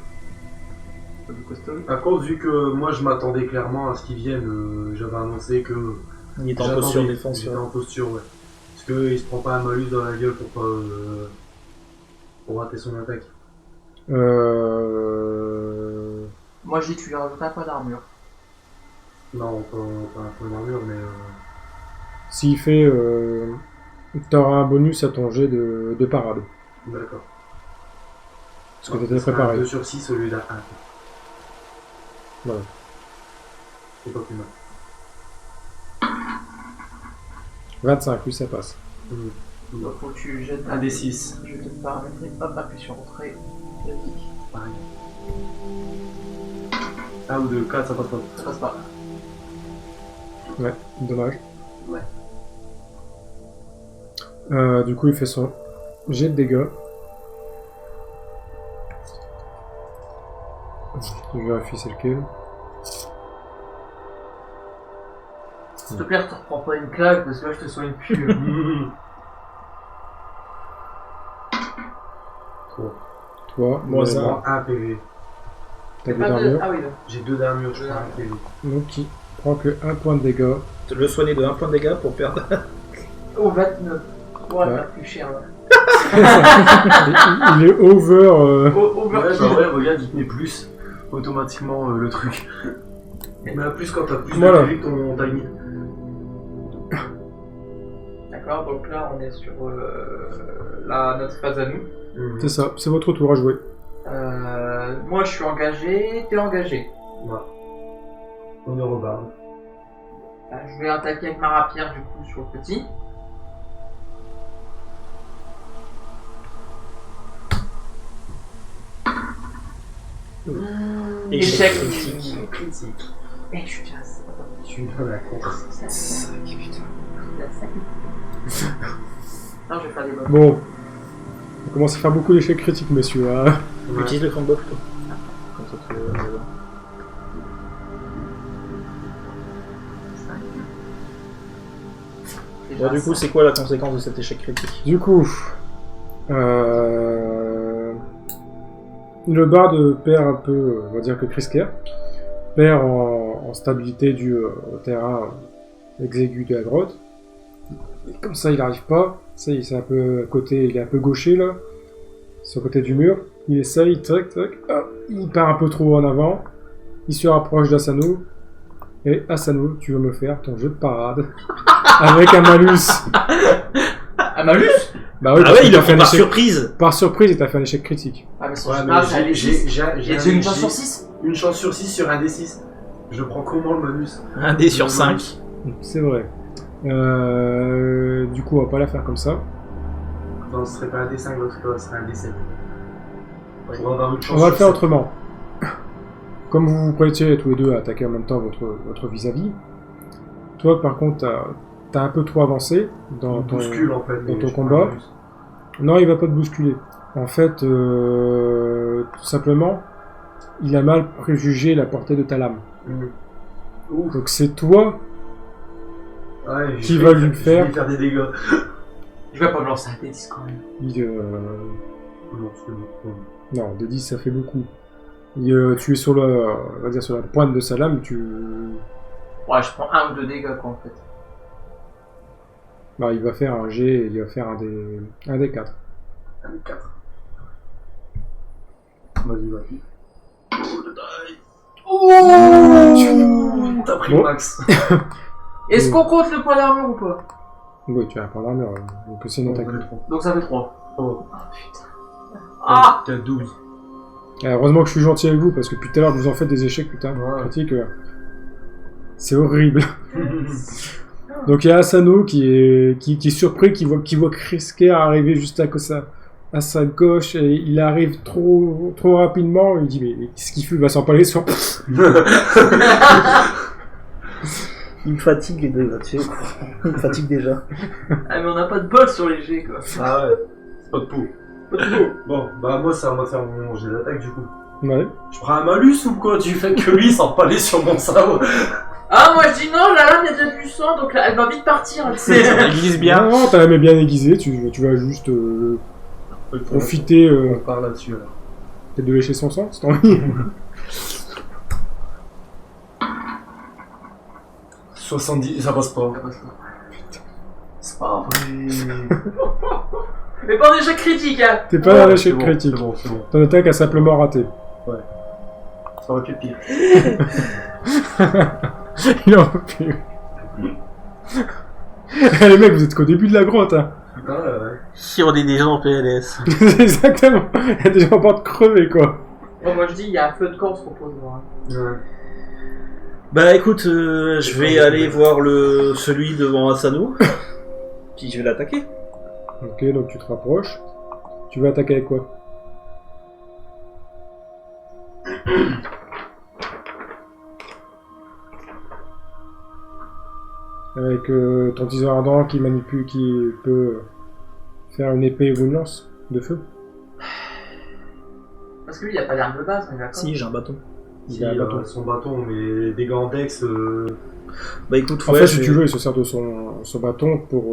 Du costaud. Par contre, vu que moi je m'attendais clairement à ce qu'ils viennent, j'avais annoncé que. Il est en j'attendais, posture défense. J'étais en posture, ouais. Parce qu'il se prend pas un malus dans la gueule pour pas. Pour rater son attaque. Moi, je dis, tu lui rajoutes un point d'armure. Non, pas un point d'armure, mais. s'il fait... T'auras un bonus à ton jet de parade. D'accord. Parce que t'étais préparé. 2 sur 6 au lieu d'un 1. Voilà. C'est pas plus mal. 25, oui, ça passe. Mhm. Donc, faut que tu jettes Un des 6. Je vais te paramétrer. Hop, appuie sur entrée. Vas-y. Pareil. 1 ou 2, 4, ça passe pas. Ça passe pas. Ouais, dommage. Ouais. Du coup, il fait son jet de dégâts. Je vérifie c'est lequel. S'il te plaît, te reprends pas une claque parce que là je te soigne plus. Toi, Moi, ça. Lézard, 1 PV. t'as deux Pas de- d'armure. Ah oui, non. J'ai 2 d'armure, je prends 1 PV. Donc qui prend que 1 point de dégâts. Le soigner de 1 point de dégâts pour perdre. Oh, 29. On va Ouais. faire plus cher là. Il est over. Ouais, bah ouais, regarde, il te met plus automatiquement le truc. Il met un plus quand t'as plus Voilà. de PV que ton timing. D'accord, donc là on est sur notre phase à nous. C'est ça, c'est votre tour à jouer. Moi je suis engagé, t'es engagé. Ouais. On est rebarre. Je vais attaquer avec ma rapière du coup sur le petit. Échec critique. Critique. Eh, je suis chasse. Je suis dans la contre. Non, je vais faire des bonnes. Bon. On commence à faire beaucoup d'échecs critiques, messieurs. Hein. Ouais. Utilise le combo plutôt. Comme ça, tu Bon, du coup, c'est quoi la conséquence de cet échec critique? Du coup, le barde perd un peu, on va dire que Krisker, perd en stabilité due au terrain exigu de la grotte. Et comme ça, il n'arrive pas. Ça, c'est un peu à côté, il est un peu gaucher là, sur le côté du mur. Il essaye, tac, tac, hop, il part un peu trop en avant. Il se rapproche d'Asano. Et Asano, tu veux me faire ton jeu de parade avec un malus. Un malus? Bah oui, Ah parce ouais, que il t'as a fait fait un par échec. surprise. Par surprise, il t'a fait un échec critique. Ah, mais son Ouais, général, mais c'est un des 6. Il y a une chance sur 6? Une chance sur 6 sur un D6. Je prends comment le bonus? Un dé sur 5. C'est vrai. Du coup, on va pas la faire comme ça. Non, ce serait pas un D5, l'autre ce serait un D7. Pour avoir une chance On va le sur faire sept. autrement. Comme vous vous prêtiez tous les deux à attaquer en même temps votre vis-à-vis, toi par contre t'as un peu trop avancé dans Il ton... bouscule en fait. dans mais ton je prends combat. un bonus. Non, il va pas te bousculer. En fait, tout simplement, il a mal préjugé la portée de ta lame. Ouf. Donc c'est toi Ouais, Qui je va vais- lui faire Je vais faire des dégâts. Je vais pas me lancer un D10 quand même. Non, c'est bon. Non, de 10 ça fait beaucoup. Tu es sur on va dire sur la pointe de sa lame, Ouais, je prends 1 ou 2 dégâts quoi en fait. bah, il va faire un G, il va faire un des 4. Un 4. Vas-y, vas-y. Oh, le die. Ouh. T'as pris Bon. le max. Est-ce qu'on compte le point d'armure ou pas? Oui, tu as un point d'armure, donc c'est une attaque. Donc ça fait 3. Oh. Putain. Ah. T'as 12. Heureusement que je suis gentil avec vous, parce que depuis tout à l'heure, vous en faites des échecs, putain, Ouais. critiques. C'est horrible. Donc il y a Asano qui est surpris, qui voit Krisker arriver juste à sa gauche, et il arrive trop rapidement, il dit mais qu'est-ce qu'il fait, il va s'empaler sur... Il me fatigue les deux là-dessus. Il me fatigue déjà. Ah mais on a pas de bol sur les G quoi. Ah ouais. C'est pas de peau. Bon, bah moi ça va faire mon jet d'attaque du coup. Ouais. Je prends un malus ou quoi du fait que lui il s'empalait sur mon cerveau? Ah moi je dis non, la lame il y a déjà du sang donc là, elle va vite partir. Elle sait. Il glisse bien. Non, t'as même bien aiguisé, tu vas juste profiter On part là-dessus alors. peut-être de lécher son sang, c'est envie. 70, ça passe pas. C'est pas vrai. Mais pas en échec critique hein. T'es pas dans Ouais, l'échec c'est bon, critique. C'est bon, c'est bon. Ton attaque a simplement raté. Ça aurait pu être pire. Il en peut plus. Les mecs, vous êtes qu'au début de la grotte, hein. Ah ouais. Si on est des gens en PLS. C'est exactement. Il y a des gens en train de crever, quoi. Bon moi je dis il y a un feu de camp se propose moi. Ouais. Bah écoute, je vais aller voir celui devant Asano. Puis je vais l'attaquer. Ok, donc tu te rapproches. Tu vas attaquer avec quoi? Avec ton tiseur ardent qui manipule, qui peut faire une épée ou une lance de feu. Parce que lui il a pas d'arme de base, on est d'accord. Si, j'ai un bâton. Il Si, a un bâton. son bâton, mais des gants Dex, Bah écoute, En ouais, fait, je si vais- tu veux, il se sert de son bâton pour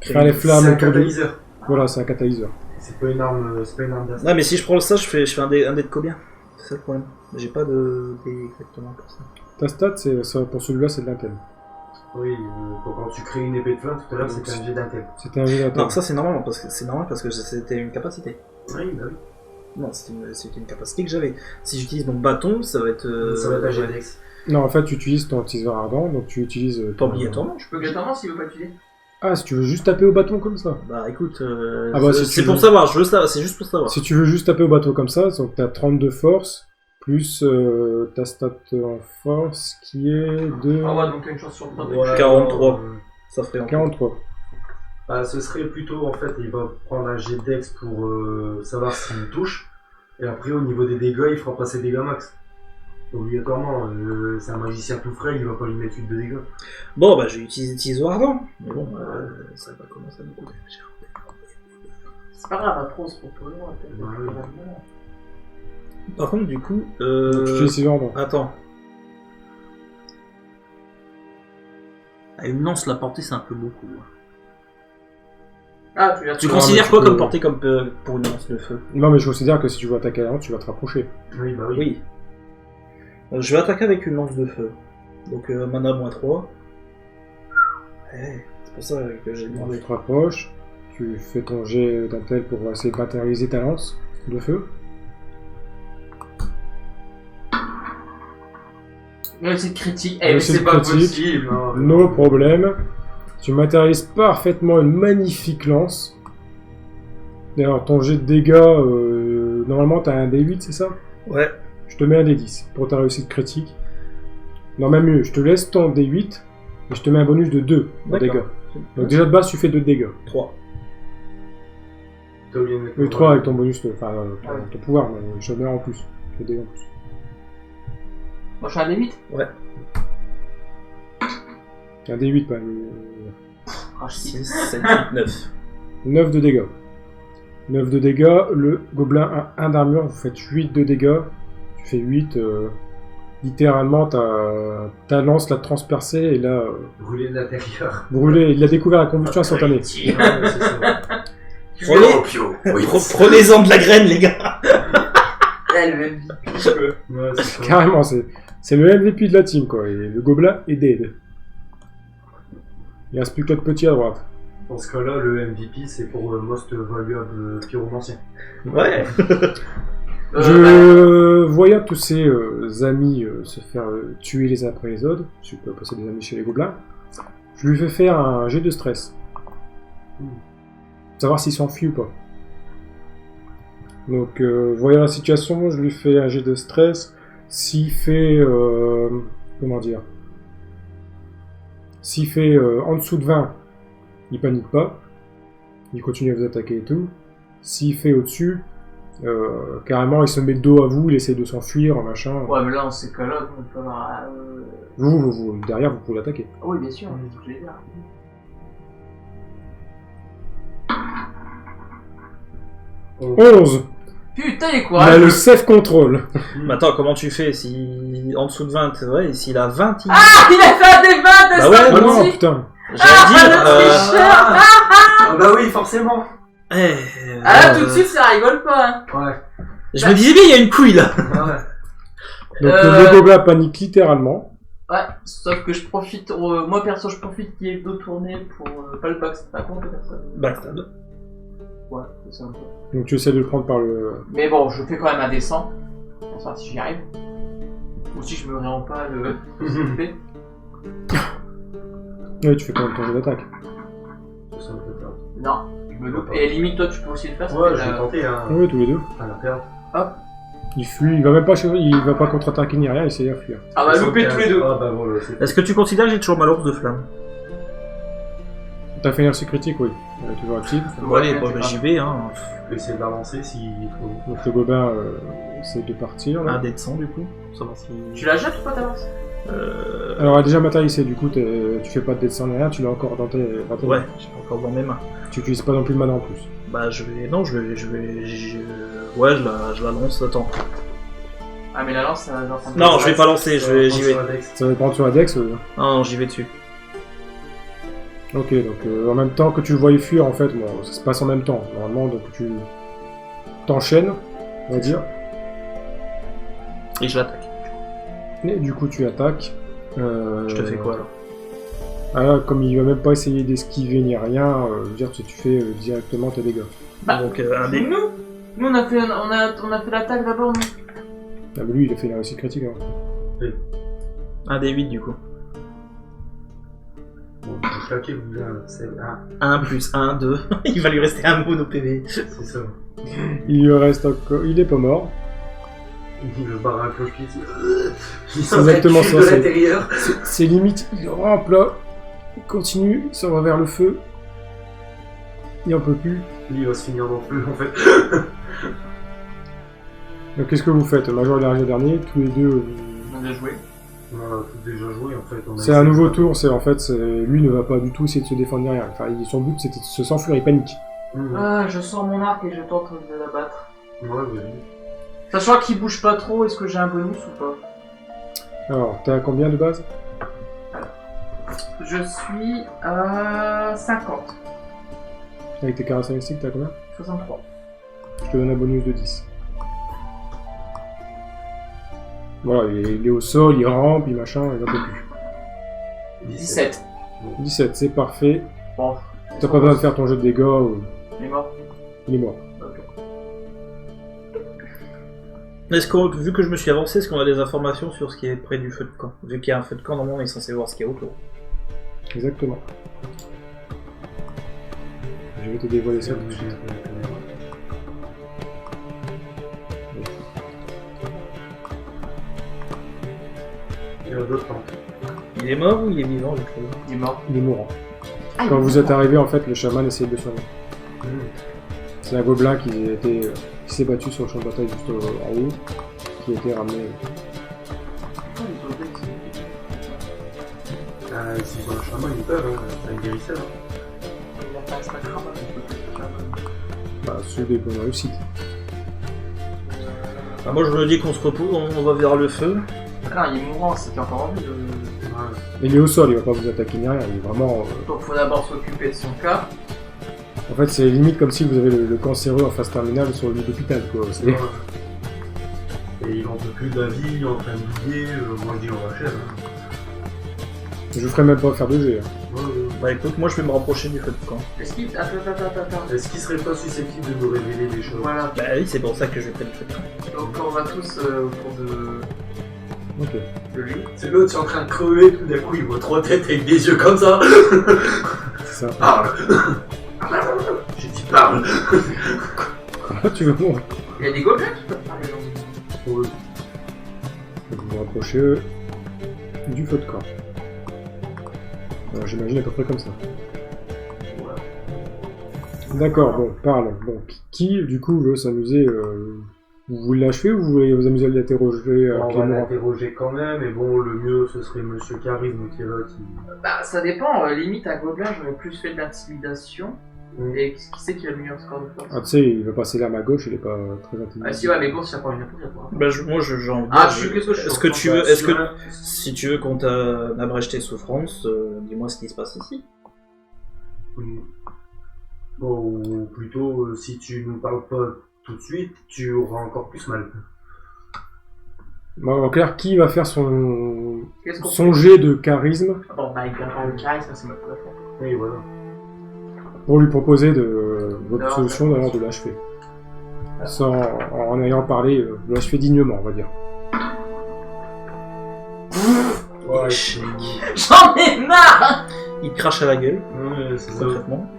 Créer faire les c'est flammes un autour de lui. catalyseur. Voilà, c'est un catalyseur. C'est pas une arme d'assaut. Ouais, mais si je prends ça, je fais un dé de combien? C'est ça le problème. J'ai pas de dé exactement pour ça. Ta stat, pour celui-là, c'est de l'intel. Oui, quand tu crées une épée de flamme, tout à l'heure, c'était un jet d'intel. C'était un jeu d'intel. Non, ça c'est normal parce que c'était une capacité. Oui, bah oui. Non, c'était une capacité que j'avais. Si j'utilise mon bâton, ça va être. Ça va être un jet Dex. Non, en fait, tu utilises ton teaser ardent, donc tu utilises... Pas obligatoirement. Je peux obligatoirement s'il veut pas tuer. Ah, si tu veux juste taper au bâton comme ça. Bah écoute, Ah bah, si c'est tu pour veux. savoir, je veux savoir, c'est juste pour savoir. Si tu veux juste taper au bateau comme ça, donc t'as 32 force, plus ta stat en force qui est de Ah ouais, donc t'as une chance sur 3 de Voilà, 43. euh, Ça ferait en 43. Bah, ce serait plutôt, en fait, il va prendre un jet Dex pour savoir s'il touche. Et après, au niveau des dégâts, il fera passer dégâts max. Obligatoirement, c'est un magicien tout frais, il va pas lui mettre 8 de dégâts. Bon, bah j'ai utilisé Tiso ardent. Mais bon, ça va commencer à me coûter cher. C'est pas grave, après on se propose loin. Ouais. Par contre, du coup. Donc tu utilises teaser ardent. Attends. Ah, une lance, la portée, c'est un peu beaucoup. Ah, tu l'as Tu Ah, considères mais tu quoi peux- comme portée comme pour une lance de feu? Non, mais je considère que si tu veux attaquer à la tu vas te rapprocher. Oui, bah oui. Oui. Je vais attaquer avec une lance de feu. Donc mana -3. C'est pour ça que j'ai Donc, demandé. tu te rapproches, tu fais ton jet d'intel pour essayer de matérialiser ta lance de feu. C'est critique. Eh, mais Réussite c'est pas critique. possible. Non, No problème. Tu matérialises parfaitement une magnifique lance. D'ailleurs, ton jet de dégâts, normalement t'as un D8, c'est ça? Ouais. Je te mets un D10 pour ta réussite critique. Non, même mieux, je te laisse ton D8 et je te mets un bonus de 2 en D'accord. dégâts. Donc déjà de base, tu fais 2 dégâts. 3. t'as oublié de mettre Le le 3 rôle. avec ton bonus, enfin Ah ouais. ton pouvoir, mais je te mets en plus. Le dégâts en plus. Moi je suis un des 8. Un D8 pas. Ah, je 6, sais. 7, 8, 9. 9 de dégâts. 9 de dégâts, le gobelin a 1 d'armure, vous faites 8 de dégâts. Tu fais 8, littéralement ta lance l'a transpercé et là, Brûler de l'intérieur. brûlé, il a découvert la combustion instantanée. Ouais, c'est ça. Prenez-en de la graine, les gars. Elle même. Ouais, c'est ça. Carrément, c'est le MVP de la team quoi, et le gobelin est dead. Il reste plus que l'autre petit à droite. Dans ce cas-là, le MVP, c'est pour Most Valuable Pyromancien. Ouais. Je voyant tous ces amis se faire tuer les uns après les autres, je peux passer des amis chez les gobelins, je lui fais faire un jet de stress. Savoir s'il s'enfuit ou pas. Donc, voyant la situation, je lui fais un jet de stress. S'il fait... comment dire? S'il fait en dessous de 20, il panique pas. Il continue à vous attaquer et tout. S'il fait au-dessus, carrément, il se met de dos à vous, il essaie de s'enfuir, machin. Ouais, mais là, dans ces cas-là, on peut avoir. Derrière, vous pouvez l'attaquer. Ah oui, bien sûr, c'est ce que je voulais dire. 11. Putain, et Il quoi a le safe control. Mais attends, comment tu fais si en dessous de 20, c'est vrai, et s'il a 20, il... Ah, il a fait un débat de Bah ouais, ça Ah non, aussi. putain. J'allais dire... le tricheur. Ah bah oui, forcément. Ah là, tout de suite, ça rigole pas. Hein. Ouais. Je me disais bien, il y a une couille, là. Ah ouais. Donc Euh, le gobelin panique littéralement. Ouais, sauf que je profite, moi perso, je profite qu'il y ait le dos tourné pour pas le box, pas contre personne. Backstab. Ouais, c'est ça un peu. Donc tu essaies de le prendre par le... Mais bon, je fais quand même un descend, pour savoir si j'y arrive. Ou si je me rends pas le CP. Oui, tu fais quand même ton jeu d'attaque. Ça me fait peur. Non, je me loupe. Et limite, toi, tu peux aussi le faire. ça Ouais, fait je vais la- tenter, hein. Oui, tous les deux. À la perdre. Il fuit, il va même pas, il va pas contre-attaquer ni rien, il essaie de fuir. Ah bah, louper tous les deux. Ah bah voilà, c'est Est-ce que tu considères que j'ai toujours ma lance de flamme? T'as fait une réussite critique, oui. Elle est toujours active. Bon, allez, bon, bah, j'y vais, hein. Je vais essayer de l'avancer s'il est trop long. Donc le gobelin essaie de partir. Là. Un dé de 100, du coup. Pour savoir si... Tu la jettes ou pas ta lance? Alors elle est déjà matérialisée, du coup tu fais pas de dessin ni rien, tu l'as encore dans tes Ouais, mains. j'ai encore dans mes mains. Tu utilises pas non plus de mana en plus. Bah, je vais... Non, ouais, je la lance, attends. Ah, mais la lance, ça va. Non, je vais pas lancer, j'y vais. Ça va prendre sur la Dex. Non, j'y vais dessus. Ok, donc en même temps que tu le voyais fuir, en fait, bon, ça se passe en même temps. Normalement, donc tu t'enchaînes, on va dire. Et je l'attaque. Et du coup, tu attaques. Je te fais quoi alors? Ah là, comme il va même pas essayer d'esquiver ni rien, je veux dire, tu fais directement tes dégâts. Bah, donc un dé. Nous, on a fait l'attaque d'abord, nous. Ah, mais lui, il a fait la réussite critique. Hein. Un dé 8 du coup. Bon, je claquais bien, c'est 1 plus 1, 2. Il va lui rester un mono PV. c'est ça. Il lui reste encore. Il est pas mort. Il me barre un cloche-pied. C'est exactement ça, de c'est- l'intérieur. C'est limite, il rampe là. Il continue, il s'en va vers le feu. Il en peut plus. Lui, il va se finir dans le feu, en fait. Donc qu'est-ce que vous faites? Major et le dernier, tous les deux. On a joué. On a tout déjà joué, en fait. On a C'est un essayé nouveau de- tour, c'est en fait, lui ne va pas du tout essayer de se défendre ni rien. Enfin, son but c'était de se s'enfuir, il panique. Mhm. Ah, je sors mon arc et je tente de l'abattre. Ouais, vas-y. Sachant qu'il bouge pas trop, est-ce que j'ai un bonus ou pas? Alors, t'as combien de base? Je suis à 50. Avec tes caractéristiques, t'as combien? 63. Je te donne un bonus de 10. Voilà, il est au sol, il rampe, il machin, il en peut plus. 17. 17, c'est parfait. Bon. T'as pas besoin de faire ton jeu de dégâts, Il est mort. il est mort. Ok. Est-ce qu'on, vu que je me suis avancé, est-ce qu'on a des informations sur ce qui est près du feu de camp? Vu qu'il y a un feu de camp, normalement on est censé voir ce qu'il y a autour. Exactement. Je vais te dévoiler ça tout de suite. Il y a d'autres temps. Il est mort ou il est vivant, je trouve? Il est mort. Il est mourant. Ah, Quand il est vous êtes mort. arrivé, en fait, le chaman essayait de le soigner. Mhm. C'est un gobelin qui s'est battu sur le champ de bataille juste en haut, qui a été ramené. C'est pas un chaman, il peur, hein. C'est un guérisseur. Il a pas un crâne, Bah, c'est des bonnes réussites. Ah, moi je me dis qu'on se repose, on va vers le feu. Ah non, il est mourant, c'était encore en vie. Ouais. Il est au sol, il va pas vous attaquer ni rien, il est vraiment... Donc faut d'abord s'occuper de son cas. En fait, c'est limite comme si vous avez le cancéreux en phase terminale sur le lit d'hôpital, quoi. C'est- Ouais. Et il en peut plus de la vie, il est en train de bouiller. Moi, je dis on va cher. Hein. Je ferai même pas faire de jet. Hein. Ouais, ouais. Bah écoute, moi je vais me rapprocher du feu de camp. Est-ce qu'il... Attends. Est-ce qu'il serait pas susceptible de nous révéler des choses? Voilà. Bah oui, c'est pour ça que je vais près du feu de camp. Donc on va tous autour Ok. de lui. C'est l'autre, c'est en train de crever, tout d'un coup, il voit trois têtes avec des yeux comme ça. C'est ça. Parle. J'ai dit parle. Comment tu veux mourir? Il y a des gobelins qui peuvent parler dans Ouais. Vous vous rapprochez du feu de camp. Alors, j'imagine à peu près comme ça. D'accord, bon, parle. Bon, qui, du coup, veut s'amuser Vous voulez l'achever ou vous voulez vous amuser à l'interroger On va Clément? l'interroger quand même, mais bon, le mieux ce serait Monsieur Charisme qui est là, qui... Bah ça dépend, limite un gobelin j'aurais plus fait de l'intimidation. Et qui c'est qui a le meilleur score de force? Ah, tu sais, il va passer l'arme à gauche, il est pas très intimidant. Ah si ouais mais bon si ça prend une attaque toi. Bah moi j'ai envie de Ah, dire, qu'est-ce que je est-ce fais que tu veux, est-ce que Sur un- si tu veux qu'on abrège tes souffrances, dis-moi ce qui se passe ici. Bon, ou plutôt, si tu nous parles pas tout de suite, tu auras encore plus mal. Bon, en clair, qui va faire son Qu'est-ce qu'on son jet de charisme fait? Bon bah il vient pas le charisme, c'est notre affaire. Oui, voilà. pour lui proposer de votre Non, solution d'ailleurs de l'achever. Sans, en ayant parlé de l'achever dignement, on va dire. Ouais, J'en ai marre. Il te crache à la gueule, ouais, c'est ça. concrètement.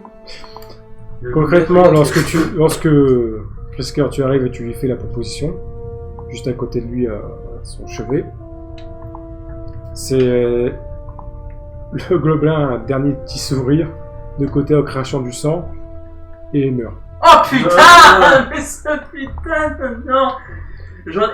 Concrètement, lorsque Frisker, tu arrives et tu lui fais la proposition, juste à côté de lui à son chevet, c'est le gobelin a un dernier petit sourire de côté en crachant du sang et il meurt. Oh putain. Mais ce putain de non. Genre,